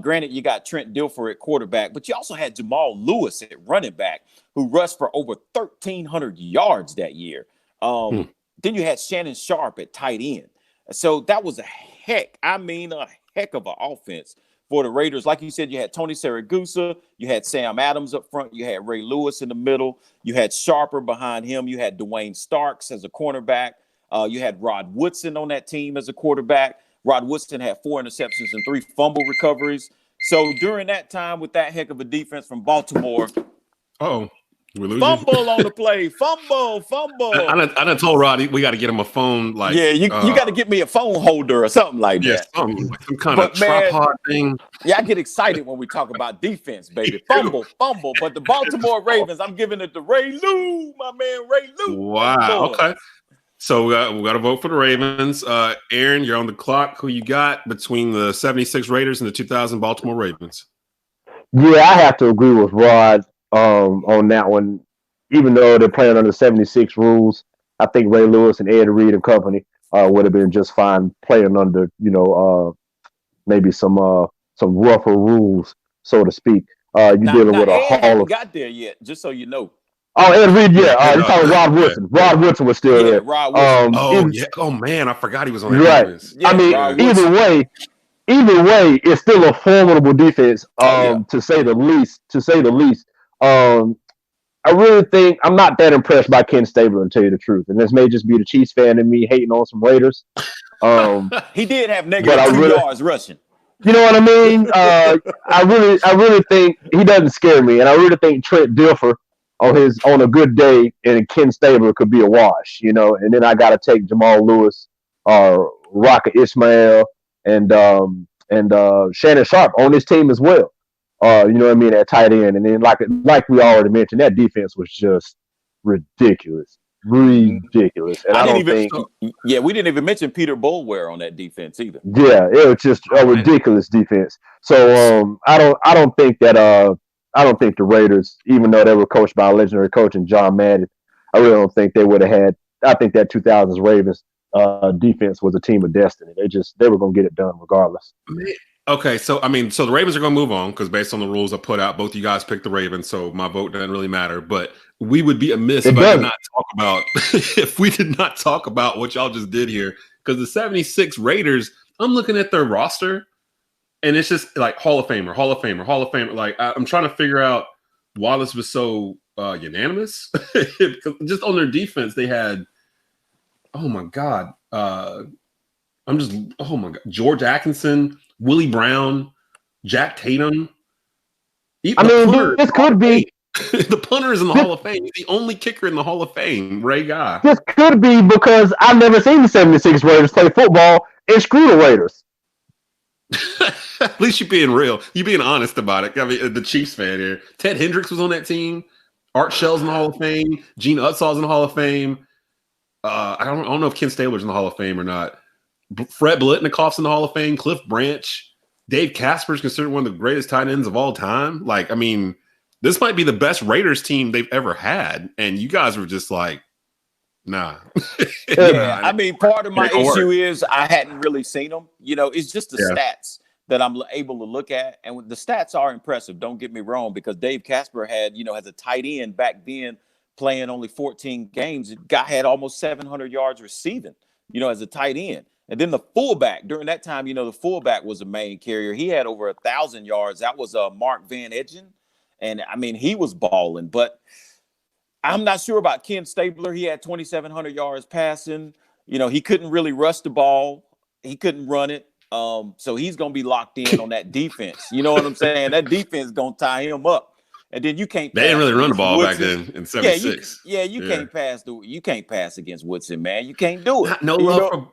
Granted, you got Trent Dilfer at quarterback, but you also had Jamal Lewis at running back, who rushed for over 1,300 yards that year. Then you had Shannon Sharp at tight end. So that was a heck of an offense for the Raiders. Like you said, you had Tony Siragusa, you had Sam Adams up front, you had Ray Lewis in the middle, you had Sharper behind him, you had Dwayne Starks as a cornerback, you had Rod Woodson on that team as a quarterback. Rod Woodson had 4 interceptions and 3 fumble recoveries. So during that time, with that heck of a defense from Baltimore, we're losing. Fumble on the play. Fumble. I done told Rod we got to get him a phone. Like, you got to get me a phone holder or something like that. Some kind of tripod thing. Yeah, I get excited when we talk about defense, baby. Fumble. But the Baltimore Ravens, I'm giving it to Ray Lou, my man, Ray Lou. Wow. Okay. So we got to vote for the Ravens. Aaron, you're on the clock. Who you got between the 76 Raiders and the 2000 Baltimore Ravens? Yeah, I have to agree with Rod on that one. Even though they're playing under 76 rules, I think Ray Lewis and Ed Reed and company would have been just fine playing under, maybe some rougher rules, so to speak. Dealing with a Hall of got there yet, just so you know. Oh, Ed Reed, yeah. You're talking Rod Woodson. Rod Woodson was still there. Rod Woodson. Oh man, I forgot he was on that defense. Yeah, I mean, either way, it's still a formidable defense, to say the least. I really think I'm not that impressed by Ken Stabler, to tell you the truth. And this may just be the Chiefs fan in me hating on some Raiders. He did have -2 yards rushing. You know what I mean? I really think he doesn't scare me, and I really think Trent Dilfer on a good day and Ken Stabler could be a wash, And then I got to take Jamal Lewis, Raka Ismail, and Shannon Sharp on this team as well. You know what I mean, at tight end. And then like we already mentioned, that defense was just ridiculous. And we didn't even mention Peter Bulware on that defense either. Yeah, it was just a ridiculous defense. So I don't think the Raiders, even though they were coached by a legendary coach in John Madden, I really don't think they would have had. I think that 2000s Ravens defense was a team of destiny. They were going to get it done regardless. Okay, so I mean, so the Ravens are going to move on because based on the rules I put out, both you guys picked the Ravens, so my vote doesn't really matter. But we would be amiss It if I did doesn't. not talk about if we did not talk about what y'all just did here. Because the 76 Raiders, I'm looking at their roster, and it's just like Hall of Famer, Hall of Famer, Hall of Famer. Like I'm trying to figure out why this was so unanimous. Just on their defense, they had, oh my god, oh my god, George Atkinson, Willie Brown, Jack Tatum. I The mean, punter, this could be the punter is in the Hall of Fame. He's the only kicker in the Hall of Fame. Ray Guy. this could be because I've never seen the 76 Raiders play football and screw the Raiders. At least you're being real. You're being honest about it. I mean, the Chiefs fan here. Ted Hendricks was on that team. Art Shell's in the Hall of Fame. Gene Utzall's in the Hall of Fame. I don't know if Ken Stabler's in the Hall of Fame or not. Fred Biletnikoff's in the Hall of Fame. Cliff Branch. Dave Casper's considered one of the greatest tight ends of all time. Like, I mean, this might be the best Raiders team they've ever had. And you guys were just like, nah. Yeah, I mean, part of my issue is I hadn't really seen them. You know, it's just the stats that I'm able to look at. And the stats are impressive. Don't get me wrong, because Dave Casper had, has a tight end back then playing only 14 games. The guy had almost 700 yards receiving, as a tight end. And then the fullback during that time, the fullback was a main carrier. He had over 1,000 yards. That was Mark Van Edgen. And I mean, he was balling, but I'm not sure about Ken Stabler. He had 2,700 yards passing. He couldn't really rush the ball. He couldn't run it. So he's going to be locked in on that defense. You know what I'm saying? That defense is going to tie him up. And then you can't. They didn't really run the ball back then in '76. You can't pass. You can't pass against Woodson, man. You can't do it. No love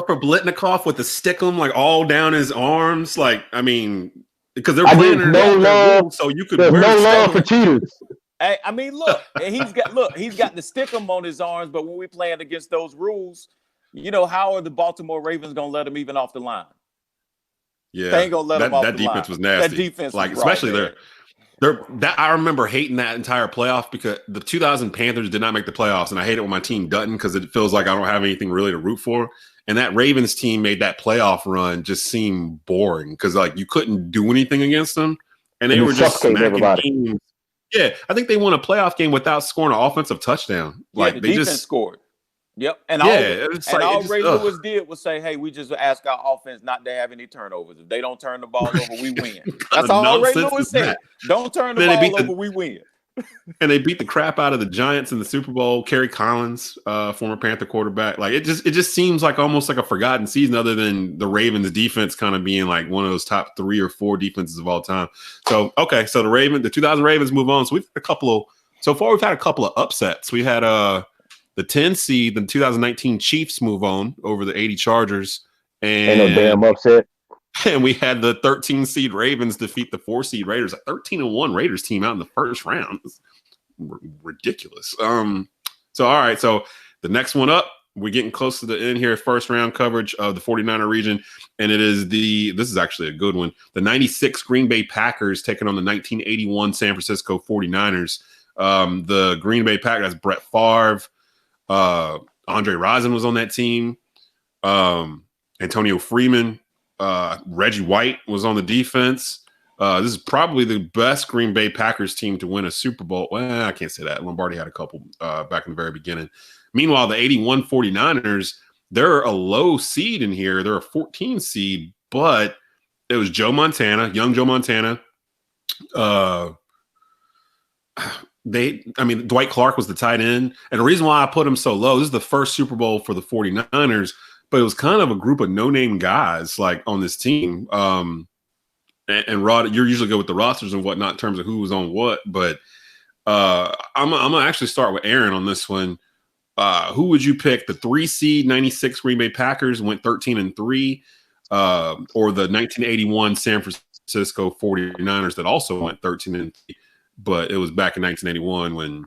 for Biletnikoff with the stickum like all down his arms. Like, I mean, because they're playing no love, so you could. There's no love for cheaters. Hey, I mean, he's got the stickum on his arms, but when we playing against those rules, how are the Baltimore Ravens gonna let him even off the line? Yeah, they ain't gonna let him off the line. That defense was nasty. That defense, like especially there. That I remember hating that entire playoff because the 2000 Panthers did not make the playoffs, and I hate it when my team doesn't because it feels like I don't have anything really to root for. And that Ravens team made that playoff run just seem boring because like you couldn't do anything against them, and they were just smacking teams. Yeah, I think they won a playoff game without scoring an offensive touchdown. Like the they defense just scored. Yep, and all Ray Lewis did was say, "Hey, we just ask our offense not to have any turnovers. If they don't turn the ball over, we win." That's all Ray Lewis said. Don't turn the ball over, we win. And they beat the crap out of the Giants in the Super Bowl. Kerry Collins, former Panther quarterback. Like it just seems like almost like a forgotten season, other than the Ravens defense kind of being like one of those top 3 or 4 defenses of all time. So okay, so the 2000 Ravens move on. So we've had so far we've had a couple of upsets. We had the 10 seed, the 2019 Chiefs move on over the 80 Chargers. And ain't no damn upset. And we had the 13 seed Ravens defeat the 4 seed Raiders. A 13-1 Raiders team out in the first round. It's ridiculous. So all right, so the next one up, we're getting close to the end here. First round coverage of the 49er region. And this is actually a good one. The 96 Green Bay Packers taking on the 1981 San Francisco 49ers. The Green Bay Packers, that's Brett Favre. Andre Rison was on that team. Antonio Freeman, Reggie White was on the defense. This is probably the best Green Bay Packers team to win a Super Bowl. Well, I can't say that. Lombardi had a couple back in the very beginning. Meanwhile, the 81 49ers, they're a low seed in here. They're a 14 seed, but it was young Joe Montana. Dwight Clark was the tight end. And the reason why I put him so low, this is the first Super Bowl for the 49ers, but it was kind of a group of no-name guys like on this team. And Rod, you're usually good with the rosters and whatnot in terms of who was on what, but I'm gonna actually start with Aaron on this one. Who would you pick? The 3 seed 96 Green Bay Packers went 13-3, or the 1981 San Francisco 49ers that also went 13-3. But it was back in 1981 when,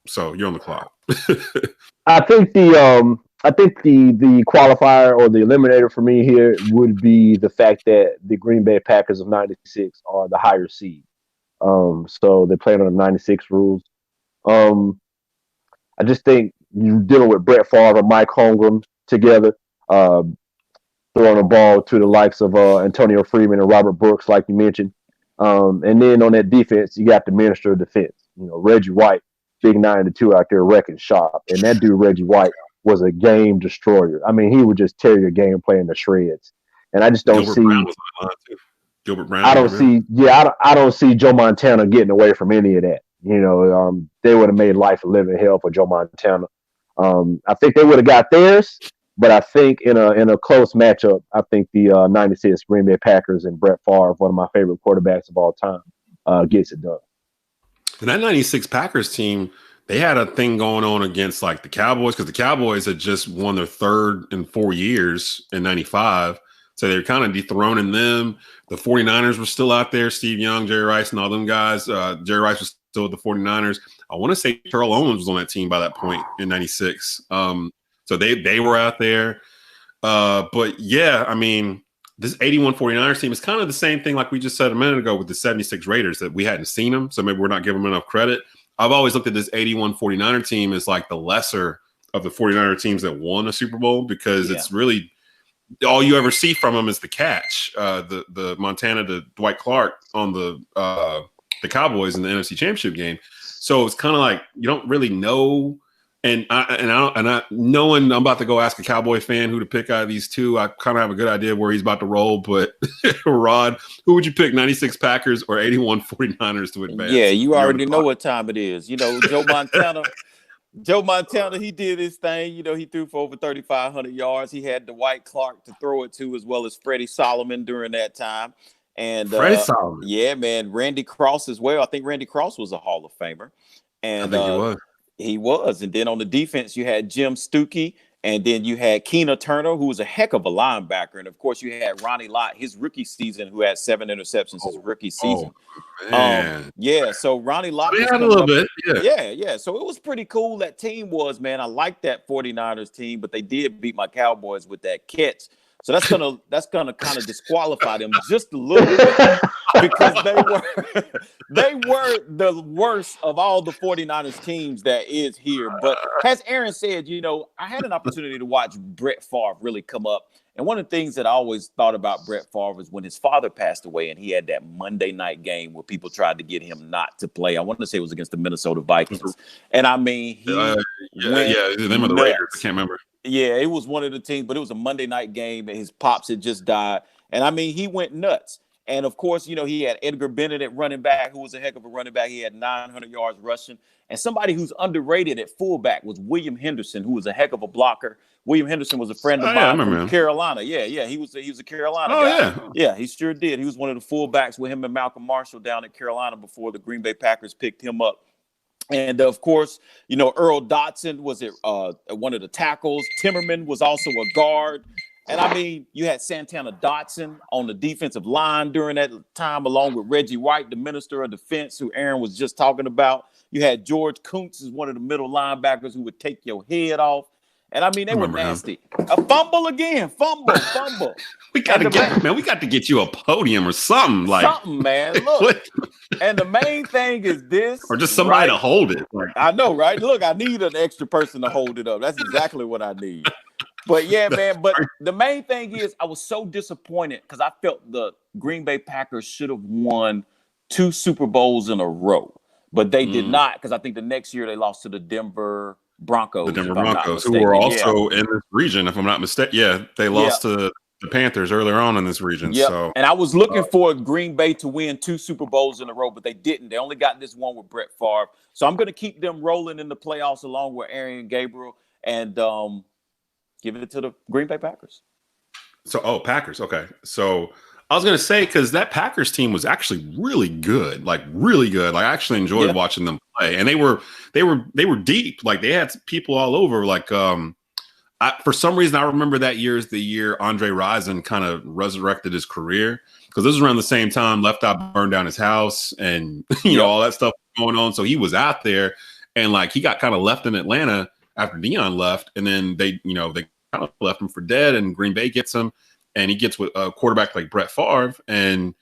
so you're on the clock. I think the qualifier or the eliminator for me here would be the fact that the Green Bay Packers of 96 are the higher seed. So they played on the 96 rules. I just think you're dealing with Brett Favre and Mike Holmgren together. throwing the ball to the likes of Antonio Freeman and Robert Brooks, like you mentioned. And then on that defense, you got the minister of defense. Reggie White, big 9-2 out there wrecking shop. And that dude, Reggie White, was a game destroyer. I mean, he would just tear your game plan to shreds. And I just don't Gilbert see. Brown was on the line too. Gilbert Brown. I don't see. Yeah, I don't see Joe Montana getting away from any of that. They would have made life a living hell for Joe Montana. I think they would have got theirs, but I think in a close matchup, I think the 96 Green Bay Packers and Brett Favre, one of my favorite quarterbacks of all time, gets it done. And that 96 Packers team, they had a thing going on against like the Cowboys, because the Cowboys had just won their third in 4 years in 95. So they were kind of dethroning them. The 49ers were still out there. Steve Young, Jerry Rice, and all them guys. Jerry Rice was still with the 49ers. I want to say Terrell Owens was on that team by that point in 96. So they were out there. But yeah, I mean, this 81 49ers team is kind of the same thing like we just said a minute ago with the 76 Raiders, that we hadn't seen them. So maybe we're not giving them enough credit. I've always looked at this 81 49er team as like the lesser of the 49er teams that won a Super Bowl, because it's really all you ever see from them is the catch, the Montana to Dwight Clark on the Cowboys in the NFC Championship game. So it's kind of like you don't really know. And I knowing I'm about to go ask a Cowboy fan who to pick out of these two, I kind of have a good idea of where he's about to roll. But Rod, who would you pick, 96 Packers or 81 49ers to advance? Yeah, you already know what time it is. Joe Montana. Joe Montana, he did his thing. He threw for over 3,500 yards. He had Dwight Clark to throw it to, as well as Freddie Solomon during that time. And Freddie Solomon. Yeah, man. Randy Cross as well. I think Randy Cross was a Hall of Famer. And I think he was. He was. And then on the defense, you had Jim Stuckey. And then you had Keena Turner, who was a heck of a linebacker. And, of course, you had Ronnie Lott, his rookie season, who had 7 interceptions his rookie season. Man. So Ronnie Lott was had a little bit. Yeah. So it was pretty cool. That team was, man. I like that 49ers team, but they did beat my Cowboys with that catch. So that's gonna kind of disqualify them just a little bit, because they were the worst of all the 49ers teams that is here. But as Aaron said, I had an opportunity to watch Brett Favre really come up. And one of the things that I always thought about Brett Favre was when his father passed away and he had that Monday night game where people tried to get him not to play. I want to say it was against the Minnesota Vikings. And I mean, them or the Raiders. I can't remember. Yeah, it was one of the teams, but it was a Monday night game and his pops had just died. And I mean, he went nuts. And of course, he had Edgar Bennett at running back, who was a heck of a running back. He had 900 yards rushing. And somebody who's underrated at fullback was William Henderson, who was a heck of a blocker. William Henderson was a friend of mine from Carolina. Yeah, he was a Carolina guy. Yeah, he sure did. He was one of the fullbacks with him and Malcolm Marshall down at Carolina before the Green Bay Packers picked him up. And of course, Earl Dotson was one of the tackles. Timmerman was also a guard. And I mean, you had Santana Dotson on the defensive line during that time, along with Reggie White, the minister of defense, who Aaron was just talking about. You had George Kuntz as one of the middle linebackers who would take your head off. And I mean, they were nasty. A fumble again. Fumble. We got to get you a podium or something. Something, man. Look. And the main thing is this. Or just somebody to hold it. I know, right? Look, I need an extra person to hold it up. That's exactly what I need. But yeah, man. But the main thing is I was so disappointed because I felt the Green Bay Packers should have won 2 Super Bowls in a row. But they did not, because I think the next year they lost to the Denver Broncos. The Denver Broncos, who were also in this region, if I'm not mistaken. Yeah, they lost to the Panthers earlier on in this region. Yeah, so. And I was looking for Green Bay to win 2 Super Bowls in a row, but they didn't. They only got this one with Brett Favre. So I'm going to keep them rolling in the playoffs along with Aaron Gabriel and give it to the Green Bay Packers. So, Packers. Okay. So I was going to say, because that Packers team was actually really good, really good. Like I actually enjoyed watching them play, and they were deep. Like they had people all over. Like for some reason, I remember that year is the year Andre Rison kind of resurrected his career, because this was around the same time Left Eye burned down his house and all that stuff going on. So he was out there, and like he got kind of left in Atlanta after Dion left, and then they kind of left him for dead, and Green Bay gets him. And he gets with a quarterback like Brett Favre, and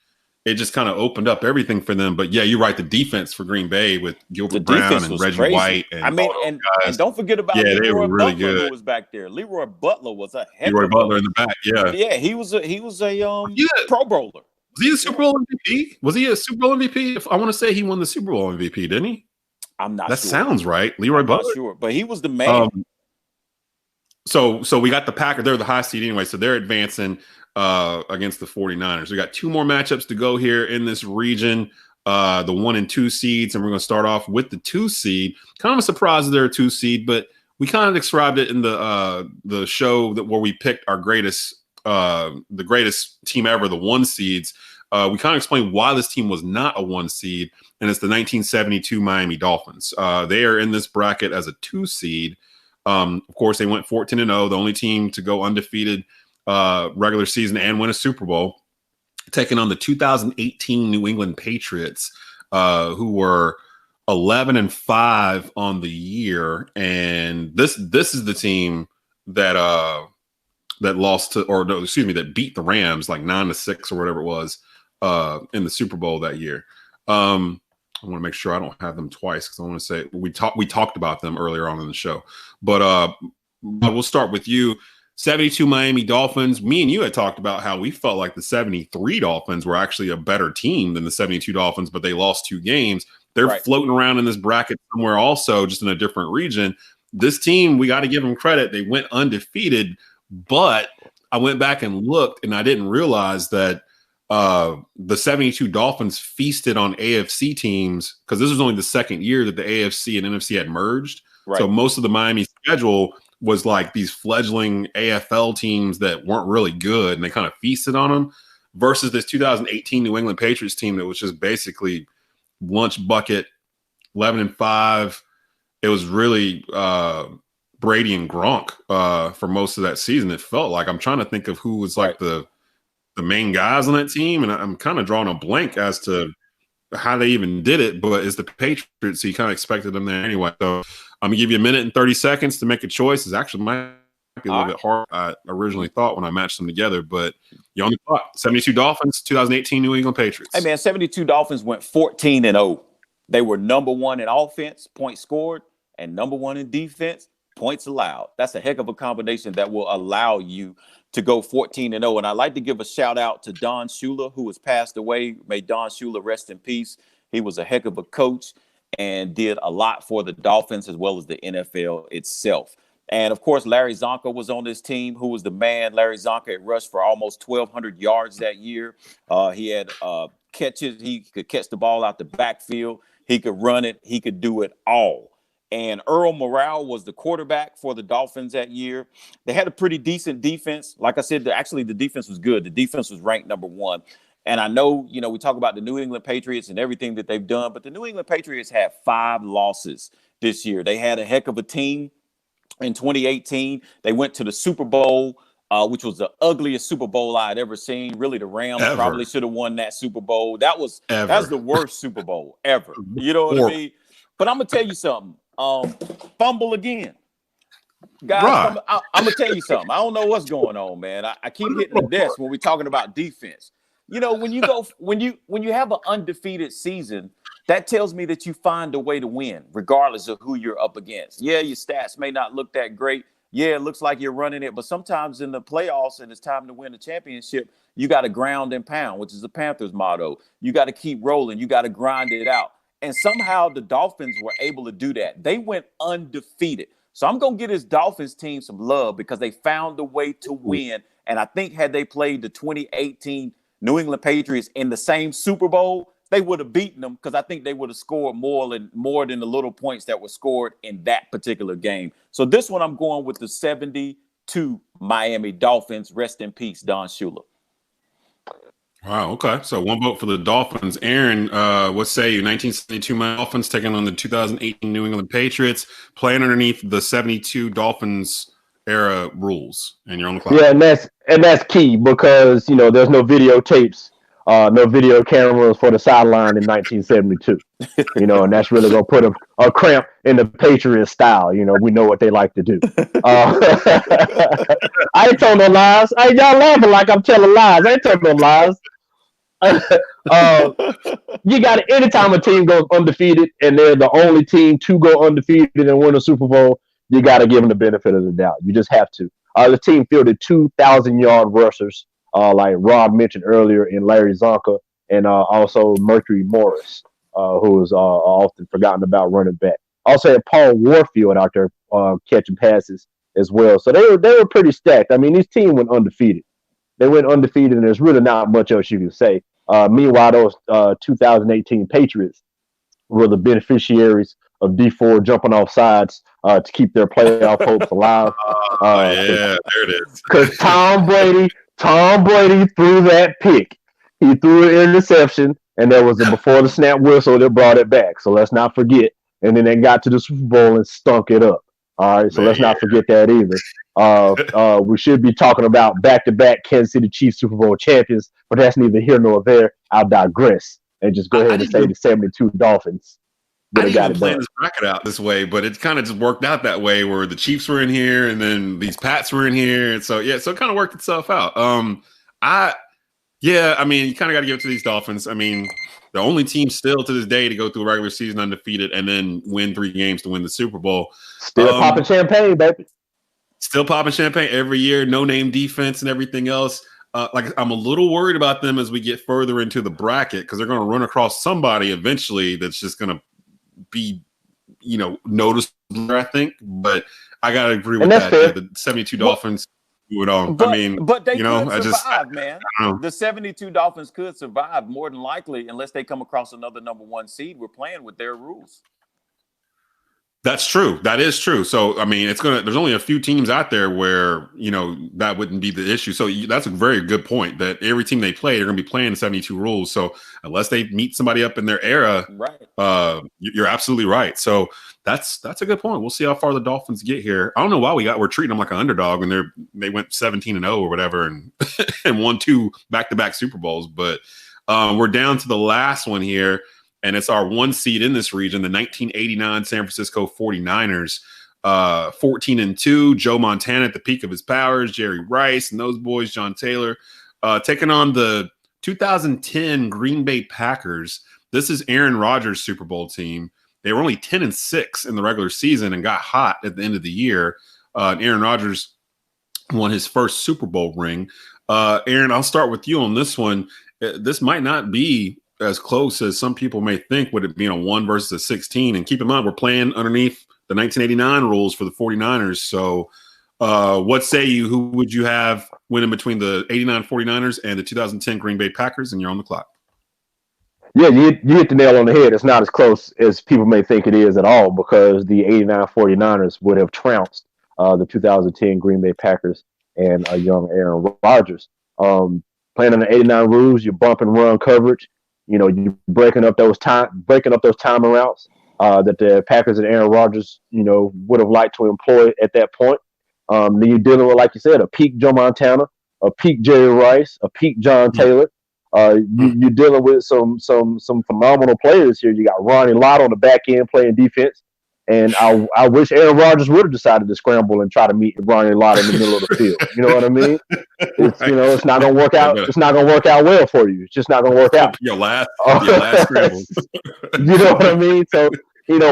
it just kind of opened up everything for them. But yeah, you're right. The defense for Green Bay with Gilbert Brown and Reggie crazy. White. And I mean, and don't forget about Leroy Butler, who was back there. Leroy Butler was a heck Leroy Butler in the back. Yeah. Yeah, he was a Pro Bowler. Was he a Super Bowl MVP? Was he a Super Bowl MVP? I want to say he won the Super Bowl MVP, didn't he? I'm not sure. That sounds right. Leroy Butler? Not sure, but he was the man. So we got the Packers. They're the high seed anyway, so they're advancing against the 49ers. We got 2 more matchups to go here in this region, the 1 and 2 seeds, and we're going to start off with the 2 seed. Kind of a surprise that they're a 2 seed, but we kind of described it in the show where we picked our the greatest team ever, the 1 seeds. We kind of explained why this team was not a 1 seed, and it's the 1972 Miami Dolphins. They are in this bracket as a 2 seed. Of course, they went 14-0, the only team to go undefeated regular season and win a Super Bowl, taking on the 2018 New England Patriots, who were 11-5 on the year. And this is the team that that beat the Rams like 9-6 or whatever it was in the Super Bowl that year. I want to make sure I don't have them twice because I want to say we talked about them earlier on in the show. But we'll start with you. 72 Miami Dolphins. Me and you had talked about how we felt like the 73 Dolphins were actually a better team than the 72 Dolphins, but they lost 2 games. They're floating around in this bracket somewhere also, just in a different region. This team, we got to give them credit. They went undefeated, but I went back and looked, and I didn't realize that the 72 Dolphins feasted on AFC teams because this was only the second year that the AFC and NFC had merged. Right. So most of the Miami schedule was like these fledgling AFL teams that weren't really good, and they kind of feasted on them versus this 2018 New England Patriots team that was just basically lunch bucket, 11-5. It was really Brady and Gronk for most of that season. It felt like. I'm trying to think of who was like the main guys on that team, and I'm kind of drawing a blank as to how they even did it, but it's the Patriots, so you kind of expected them there anyway. So I'm gonna give you 1 minute and 30 seconds to make a choice. It's actually might be a little bit hard I originally thought when I matched them together, but you're on the clock. 72 Dolphins, 2018 New England Patriots. Hey man, 72 Dolphins went 14-0. They were number 1 in offense, points scored, and number 1 in defense, points allowed. That's a heck of a combination that will allow you to go 14-0. And I'd like to give a shout out to Don Shula, who has passed away. May Don Shula rest in peace. He was a heck of a coach and did a lot for the Dolphins as well as the NFL itself. And of course, Larry Zonka was on this team, who was the man. Larry Zonka had rushed for almost 1,200 yards that year. He had catches. He could catch the ball out the backfield. He could run it. He could do it all. And Earl Morrall was the quarterback for the Dolphins that year. They had a pretty decent defense. Like I said, the defense was good. The defense was ranked number 1. And I know, we talk about the New England Patriots and everything that they've done, but the New England Patriots had 5 losses this year. They had a heck of a team in 2018. They went to the Super Bowl, which was the ugliest Super Bowl I had ever seen. Really, the Rams probably should have won that Super Bowl. That's the worst Super Bowl ever. You know what I mean? But I'm going to tell you something. Fumble again, guys. Right. I'm gonna tell you something. I don't know what's going on, man. I keep hitting the desk when we're talking about defense. When you have an undefeated season, that tells me that you find a way to win, regardless of who you're up against. Yeah, your stats may not look that great. Yeah, it looks like you're running it, but sometimes in the playoffs and it's time to win the championship, you got to ground and pound, which is the Panthers' motto. You got to keep rolling. You got to grind it out. And somehow the Dolphins were able to do that. They went undefeated. So I'm going to give this Dolphins team some love because they found a way to win. And I think had they played the 2018 New England Patriots in the same Super Bowl, they would have beaten them because I think they would have scored more than the little points that were scored in that particular game. So this one I'm going with the 72 Miami Dolphins. Rest in peace, Don Shula. Wow. Okay. So 1 vote for the Dolphins. Aaron, what say you? 1972 Dolphins taking on the 2018 New England Patriots, playing underneath the 72 Dolphins era rules, and you're on the clock. Yeah, and that's key because there's no videotapes, no video cameras for the sideline in 1972. And that's really gonna put a cramp in the Patriots style. We know what they like to do. I ain't told no lies. Y'all laughing like I'm telling lies. I ain't told no lies. You got it. Anytime a team goes undefeated and they're the only team to go undefeated and win a Super Bowl, you got to give them the benefit of the doubt. You just have to. The team fielded 2,000-yard rushers, like Rob mentioned earlier, in Larry Zonka and also Mercury Morris, who was often forgotten about running back. Also had Paul Warfield out there catching passes as well. So they were pretty stacked. I mean, this team went undefeated. They went undefeated, and there's really not much else you can say. Meanwhile, those 2018 Patriots were the beneficiaries of D4 jumping off sides to keep their playoff hopes alive. Yeah, there it is. Because Tom Brady threw that pick. He threw an interception, and there was a before the snap whistle that brought it back. So let's not forget. And then they got to the Super Bowl and stunk it up. All right, so let's not forget that either. We should be talking about back-to-back Kansas City Chiefs Super Bowl champions, but that's neither here nor there. I'll digress and just go ahead and say the 72 Dolphins. I didn't even plan this bracket out this way, but it kind of just worked out that way where the Chiefs were in here and then these Pats were in here. And so, yeah, so it kind of worked itself out. I mean, you kind of got to give it to these Dolphins. I mean, the only team still to this day to go through a regular season undefeated and then win 3 games to win the Super Bowl. Still popping champagne, baby. Still popping champagne every year. No name defense and everything else. Like I'm a little worried about them as we get further into the bracket because they're going to run across somebody eventually that's just going to be, noticeable, I think. But I got to agree with that. Yeah, the 72 Dolphins. But they could survive, man. The 72 Dolphins could survive more than likely unless they come across another number 1 seed. We're playing with their rules. That's true. That is true. So, I mean, there's only a few teams out there where, that wouldn't be the issue. So that's a very good point that every team they play, they're going to be playing the 72 rules. So unless they meet somebody up in their era, right. You're absolutely right. So that's a good point. We'll see how far the Dolphins get here. I don't know why we're treating them like an underdog when they went 17-0 or whatever and and won 2 back-to-back Super Bowls. But we're down to the last one here. And it's our 1 seed in this region, the 1989 San Francisco 49ers, 14-2. Joe Montana at the peak of his powers, Jerry Rice and those boys, John Taylor, taking on the 2010 Green Bay Packers. This is Aaron Rodgers' Super Bowl team. They were only 10-6 in the regular season and got hot at the end of the year. And Aaron Rodgers won his first Super Bowl ring. Aaron, I'll start with you on this one. This might not be as close as some people may think with it being a 1 versus a 16. And keep in mind, we're playing underneath the 1989 rules for the 49ers. So what say you? Who would you have winning between the 89 49ers and the 2010 Green Bay Packers? And you're on the clock. Yeah, you hit the nail on the head. It's not as close as people may think it is at all because the 89 49ers would have trounced the 2010 Green Bay Packers and a young Aaron Rodgers. Playing on the 89 rules, you're bump and run coverage. You're breaking up those timing routes that the Packers and Aaron Rodgers, would have liked to employ at that point. Then you're dealing with, like you said, a peak Joe Montana, a peak Jerry Rice, a peak John Taylor. You're dealing with some phenomenal players here. You got Ronnie Lott on the back end playing defense. And I wish Aaron Rodgers would have decided to scramble and try to meet Ronnie Lott in the middle of the field. You know what I mean? It's, it's not going to work out. It's not going to work out well for you. It's just not going to work out. Your last scramble. You know what I mean? So,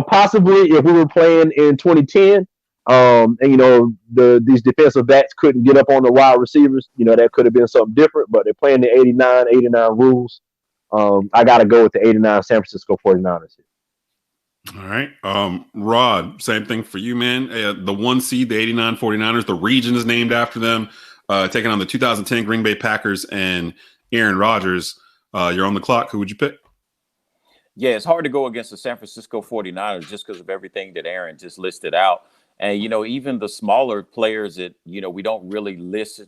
possibly if we were playing in 2010, and these defensive backs couldn't get up on the wide receivers, that could have been something different. But they're playing the 89 rules. I got to go with the 89 San Francisco 49ers here. All right. Rod, same thing for you, man. The 1 seed, the 89 49ers, the region is named after them, taking on the 2010 Green Bay Packers and Aaron Rodgers. You're on the clock. Who would you pick? Yeah, it's hard to go against the San Francisco 49ers just because of everything that Aaron just listed out. And, even the smaller players that, we don't really list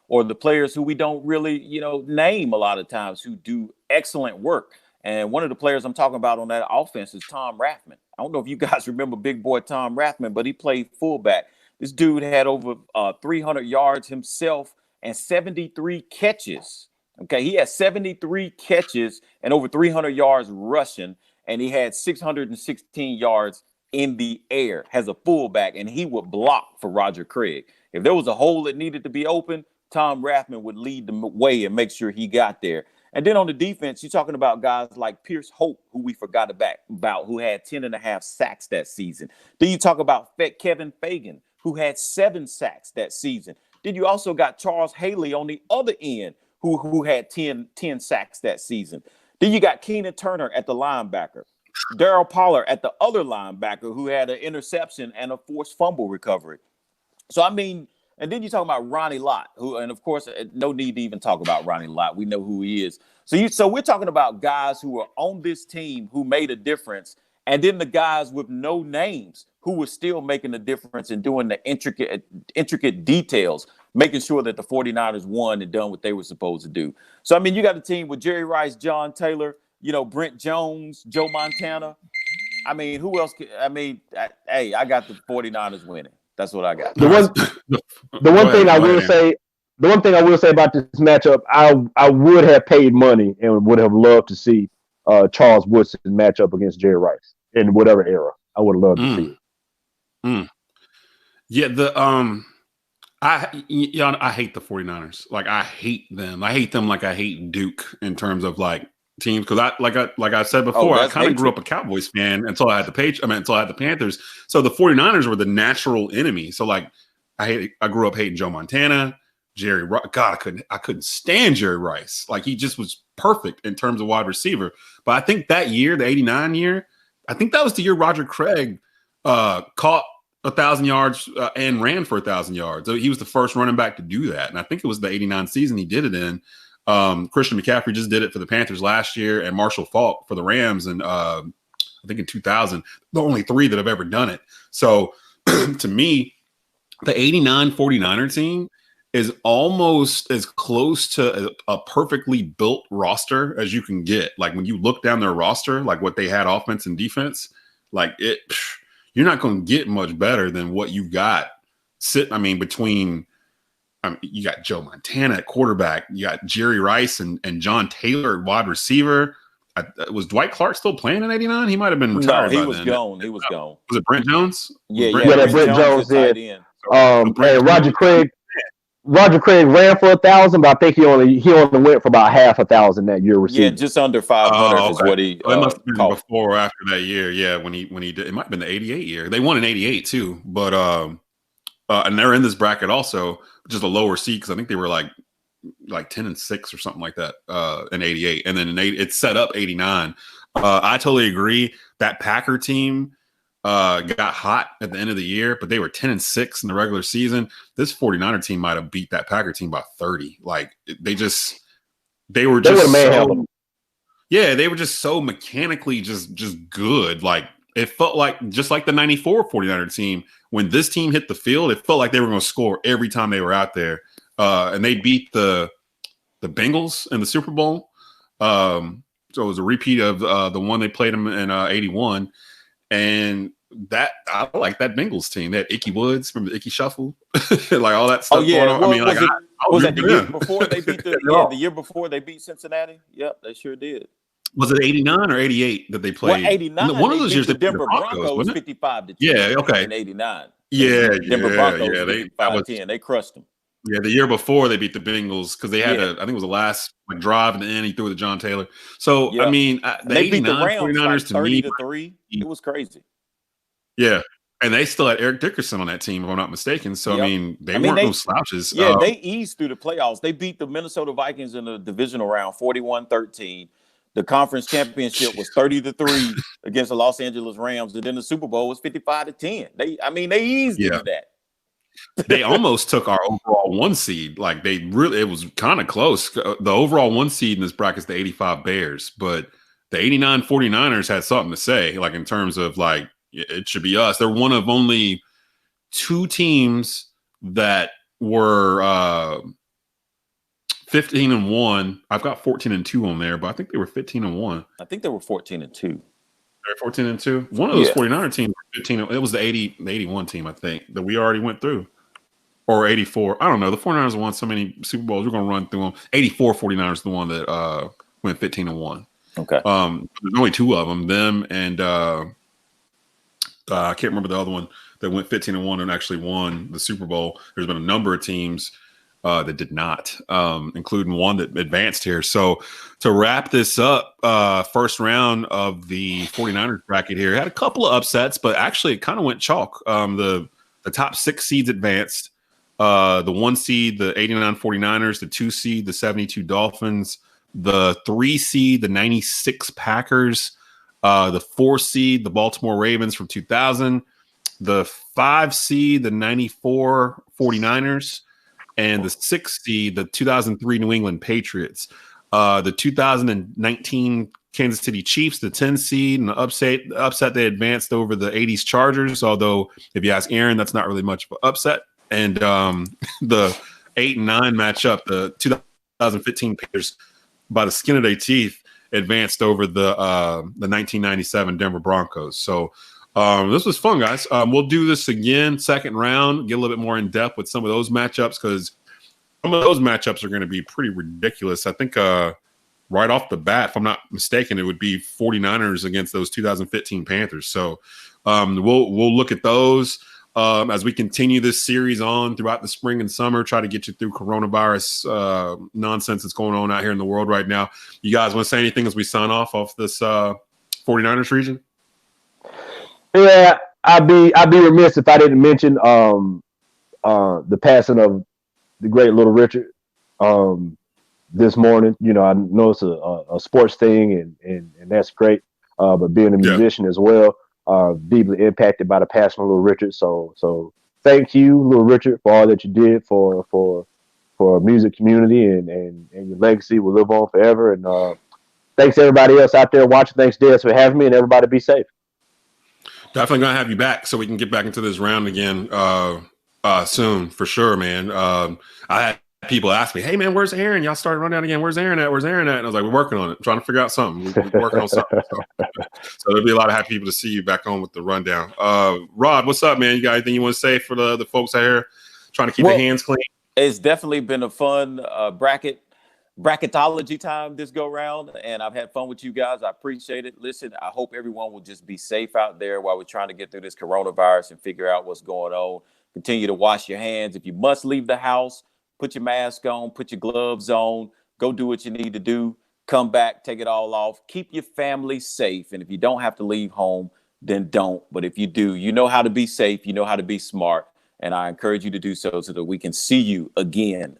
or the players who we don't really, name a lot of times who do excellent work. And one of the players I'm talking about on that offense is Tom Rathman. I don't know if you guys remember big boy Tom Rathman, but he played fullback. This dude had over 300 yards himself and 73 catches. Okay, he had 73 catches and over 300 yards rushing, and he had 616 yards in the air as a fullback, and he would block for Roger Craig. If there was a hole that needed to be open, Tom Rathman would lead the way and make sure he got there. And then on the defense, you're talking about guys like Pierce Hope, who we forgot about, who had 10.5 sacks that season. Then you talk about Kevin Fagan, who had 7 sacks that season. Then you also got Charles Haley on the other end, who had 10 sacks that season. Then you got Keenan Turner at the linebacker, Darryl Pollard at the other linebacker, who had an interception and a forced fumble recovery. So, I mean, and then you talk about Ronnie Lott, who, and of course, no need to even talk about Ronnie Lott. We know who he is. So we're talking about guys who are on this team who made a difference, and then the guys with no names who were still making a difference and doing the intricate details, making sure that the 49ers won and done what they were supposed to do. So, I mean, you got a team with Jerry Rice, John Taylor, Brent Jones, Joe Montana. I mean, who else? I got the 49ers winning. That's what I got. The one thing I will say about this matchup, I would have paid money and would have loved to see Charles Woodson match up against Jerry Rice in whatever era. I would have loved to see it. Yeah, I hate the 49ers. Like, I hate them. I hate them like I hate Duke in terms of like teams, because I said before, I kind of grew up a Cowboys fan until I had the Panthers. So the 49ers were the natural enemy. So like I grew up hating Joe Montana, Jerry Rice. God, I couldn't stand Jerry Rice. Like, he just was perfect in terms of wide receiver. But I think that year, the 89 year, I think that was the year Roger Craig caught 1,000 yards and ran for 1,000 yards. So he was the first running back to do that. And I think it was the 89 season he did it in. Christian McCaffrey just did it for the Panthers last year, and Marshall Faulk for the Rams. And I think in 2000, the only 3 that have ever done it. So to me, the 89 49er team is almost as close to a perfectly built roster as you can get. Like, when you look down their roster, like what they had offense and defense, like you're not going to get much better than what you've got sitting. Between you got Joe Montana at quarterback, you got Jerry Rice and John Taylor at wide receiver. Was Dwight Clark still playing in 89? He might have been retired. No, he was gone. He was gone. Was it Brent Jones? Brent Jones did. Roger Craig ran for 1,000, but I think he only went for about half 1,000 that year receiving. Yeah, just under 500 is what he. It must have been before or after that year. Yeah, when he did. It might have been the 88 year. They won in 88 too, but and they're in this bracket also, just a lower seed, because I think they were like 10-6 or something like that in 88, and then it's set up 89. I totally agree. That Packer team got hot at the end of the year, but they were 10-6 in the regular season. This 49er team might have beat that Packer team by 30. Like, they were just so mechanically just good. Like, it felt like just like the 94 49er team, when this team hit the field, it felt like they were going to score every time they were out there. And they beat the Bengals in the Super Bowl. So it was a repeat of the one they played them in 81. And that, I like that Bengals team. They had Icky Woods, remember the Icky Shuffle? Like all that stuff. Oh, yeah. Going on. Was that the year before they beat the year before they beat Cincinnati? Yep, they sure did. Was it 89 or 88 that they played? Well, 89. One of those years, the Denver Broncos 55-10. Yeah, okay. In 89. Denver Broncos 55-10. They crushed them. Yeah, the year before they beat the Bengals, because they had I think it was the last drive in the end. He threw it to John Taylor. So they beat the Rams 49ers to me 30-3. It was crazy. Yeah, and they still had Eric Dickerson on that team, if I'm not mistaken. So they weren't no slouches. Yeah, they eased through the playoffs. They beat the Minnesota Vikings in the divisional round 41-13. The conference championship was 30-3 against the Los Angeles Rams, and then the Super Bowl was 55-10. They eased into that. They almost took our overall 1 seed. Like, it was kind of close. The overall 1 seed in this bracket is the 85 Bears, but the 89 49ers had something to say, like, in terms of, like, it should be us. They're one of only 2 teams that were 15-1. I've got 14-2 on there, but I think they were 15-1. I think they were 14-2. They're 14-2. One of those 49er teams were 15. It was the 81 team, I think, that we already went through. Or 84. I don't know. The 49ers won so many Super Bowls. We're going to run through them. 84 49ers is the one that went 15-1. Okay. There's only 2 of them. Them and I can't remember the other one that went 15-1 and actually won the Super Bowl. There's been a number of teams that did not, including one that advanced here. So to wrap this up, first round of the 49ers bracket here had a couple of upsets, but actually it kind of went chalk. The top 6 seeds advanced. The 1 seed, the 89 49ers, the 2 seed, the 72 Dolphins, the 3 seed, the 96 Packers, the 4 seed, the Baltimore Ravens from 2000, the 5 seed, the 94 49ers, and the 6th seed, the 2003 New England Patriots. The 2019 Kansas City Chiefs, the 10 seed, and the upset they advanced over the 80s Chargers, although if you ask Aaron, that's not really much of an upset. And the 8 and 9 matchup, the 2015 Patriots, by the skin of their teeth, advanced over the 1997 Denver Broncos. So this was fun, guys. We'll do this again, second round, get a little bit more in depth with some of those matchups, because some of those matchups are going to be pretty ridiculous. I think right off the bat, if I'm not mistaken, it would be 49ers against those 2015 Panthers. So we'll look at those as we continue this series on throughout the spring and summer, try to get you through coronavirus nonsense that's going on out here in the world right now. You guys want to say anything as we sign off this 49ers region? Yeah, I'd be remiss if I didn't mention the passing of the great Little Richard this morning. You know, I know it's a sports thing, and that's great. But being a musician as well, deeply impacted by the passing of Little Richard. So thank you, Little Richard, for all that you did for a music community, and your legacy will live on forever. And thanks to everybody else out there watching. Thanks, Des, for having me, and everybody be safe. Definitely gonna have you back so we can get back into this round again soon, for sure, man. I had people ask me, "Hey, man, where's Aaron? Y'all started running out again. Where's Aaron at? Where's Aaron at?" And I was like, "We're working on it, trying to figure out something. We're working on something." So there'll be a lot of happy people to see you back on with the rundown. Rod, what's up, man? You got anything you want to say for the folks out here trying to keep their hands clean? It's definitely been a fun bracketology time this go round, and I've had fun with you guys. I appreciate it. Listen, I hope everyone will just be safe out there while we're trying to get through this coronavirus and figure out what's going on. Continue to wash your hands. If you must leave the house, put your mask on, put your gloves on, go do what you need to do, come back, take it all off, keep your family safe. And if you don't have to leave home, then don't. But if you do, you know how to be safe, you know how to be smart. And I encourage you to do so that we can see you again.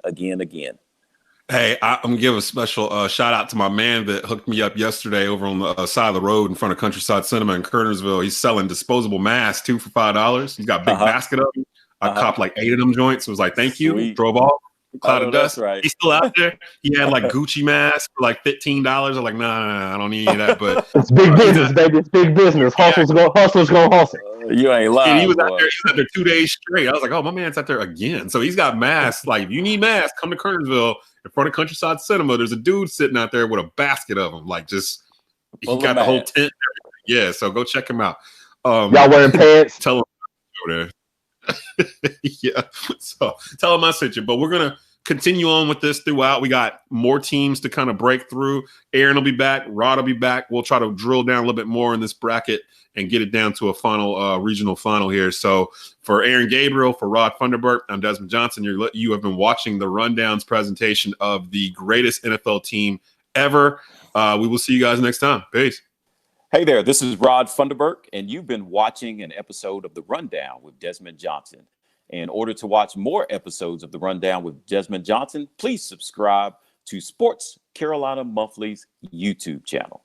Hey, I'm going to give a special shout out to my man that hooked me up yesterday over on the side of the road in front of Countryside Cinema in Kernersville. He's selling disposable masks, 2 for $5. He's got a big basket of them. I copped like 8 of them joints. It was like, thank you. Sweet. Drove off. Cloud of dust. Right. He's still out there. He had like Gucci masks for like $15. I'm like, nah, I don't need any of that. But it's big business, baby. It's big business. Hustlers gonna hustle. You ain't lying. And he was out there 2 days straight. I was like, oh, my man's out there again. So he's got masks. Like, if you need masks, come to Kernersville in front of Countryside Cinema. There's a dude sitting out there with a basket of them. Like, just he got the whole tent. Yeah, so go check him out. Y'all wearing pants? Tell him over there. Yeah, so tell him I sent you. But we're gonna continue on with this throughout. We got more teams to kind of break through. Aaron will be back. Rod will be back. We'll try to drill down a little bit more in this bracket and get it down to a final regional final here. So for Aaron Gabriel, for Rod Funderburk, I'm Desmond Johnson. You have been watching the Rundowns presentation of the greatest NFL team ever. We will see you guys next time. Peace. Hey there, this is Rod Funderburk, and you've been watching an episode of The Rundown with Desmond Johnson. In order to watch more episodes of The Rundown with Desmond Johnson, please subscribe to Sports Carolina Monthly's YouTube channel.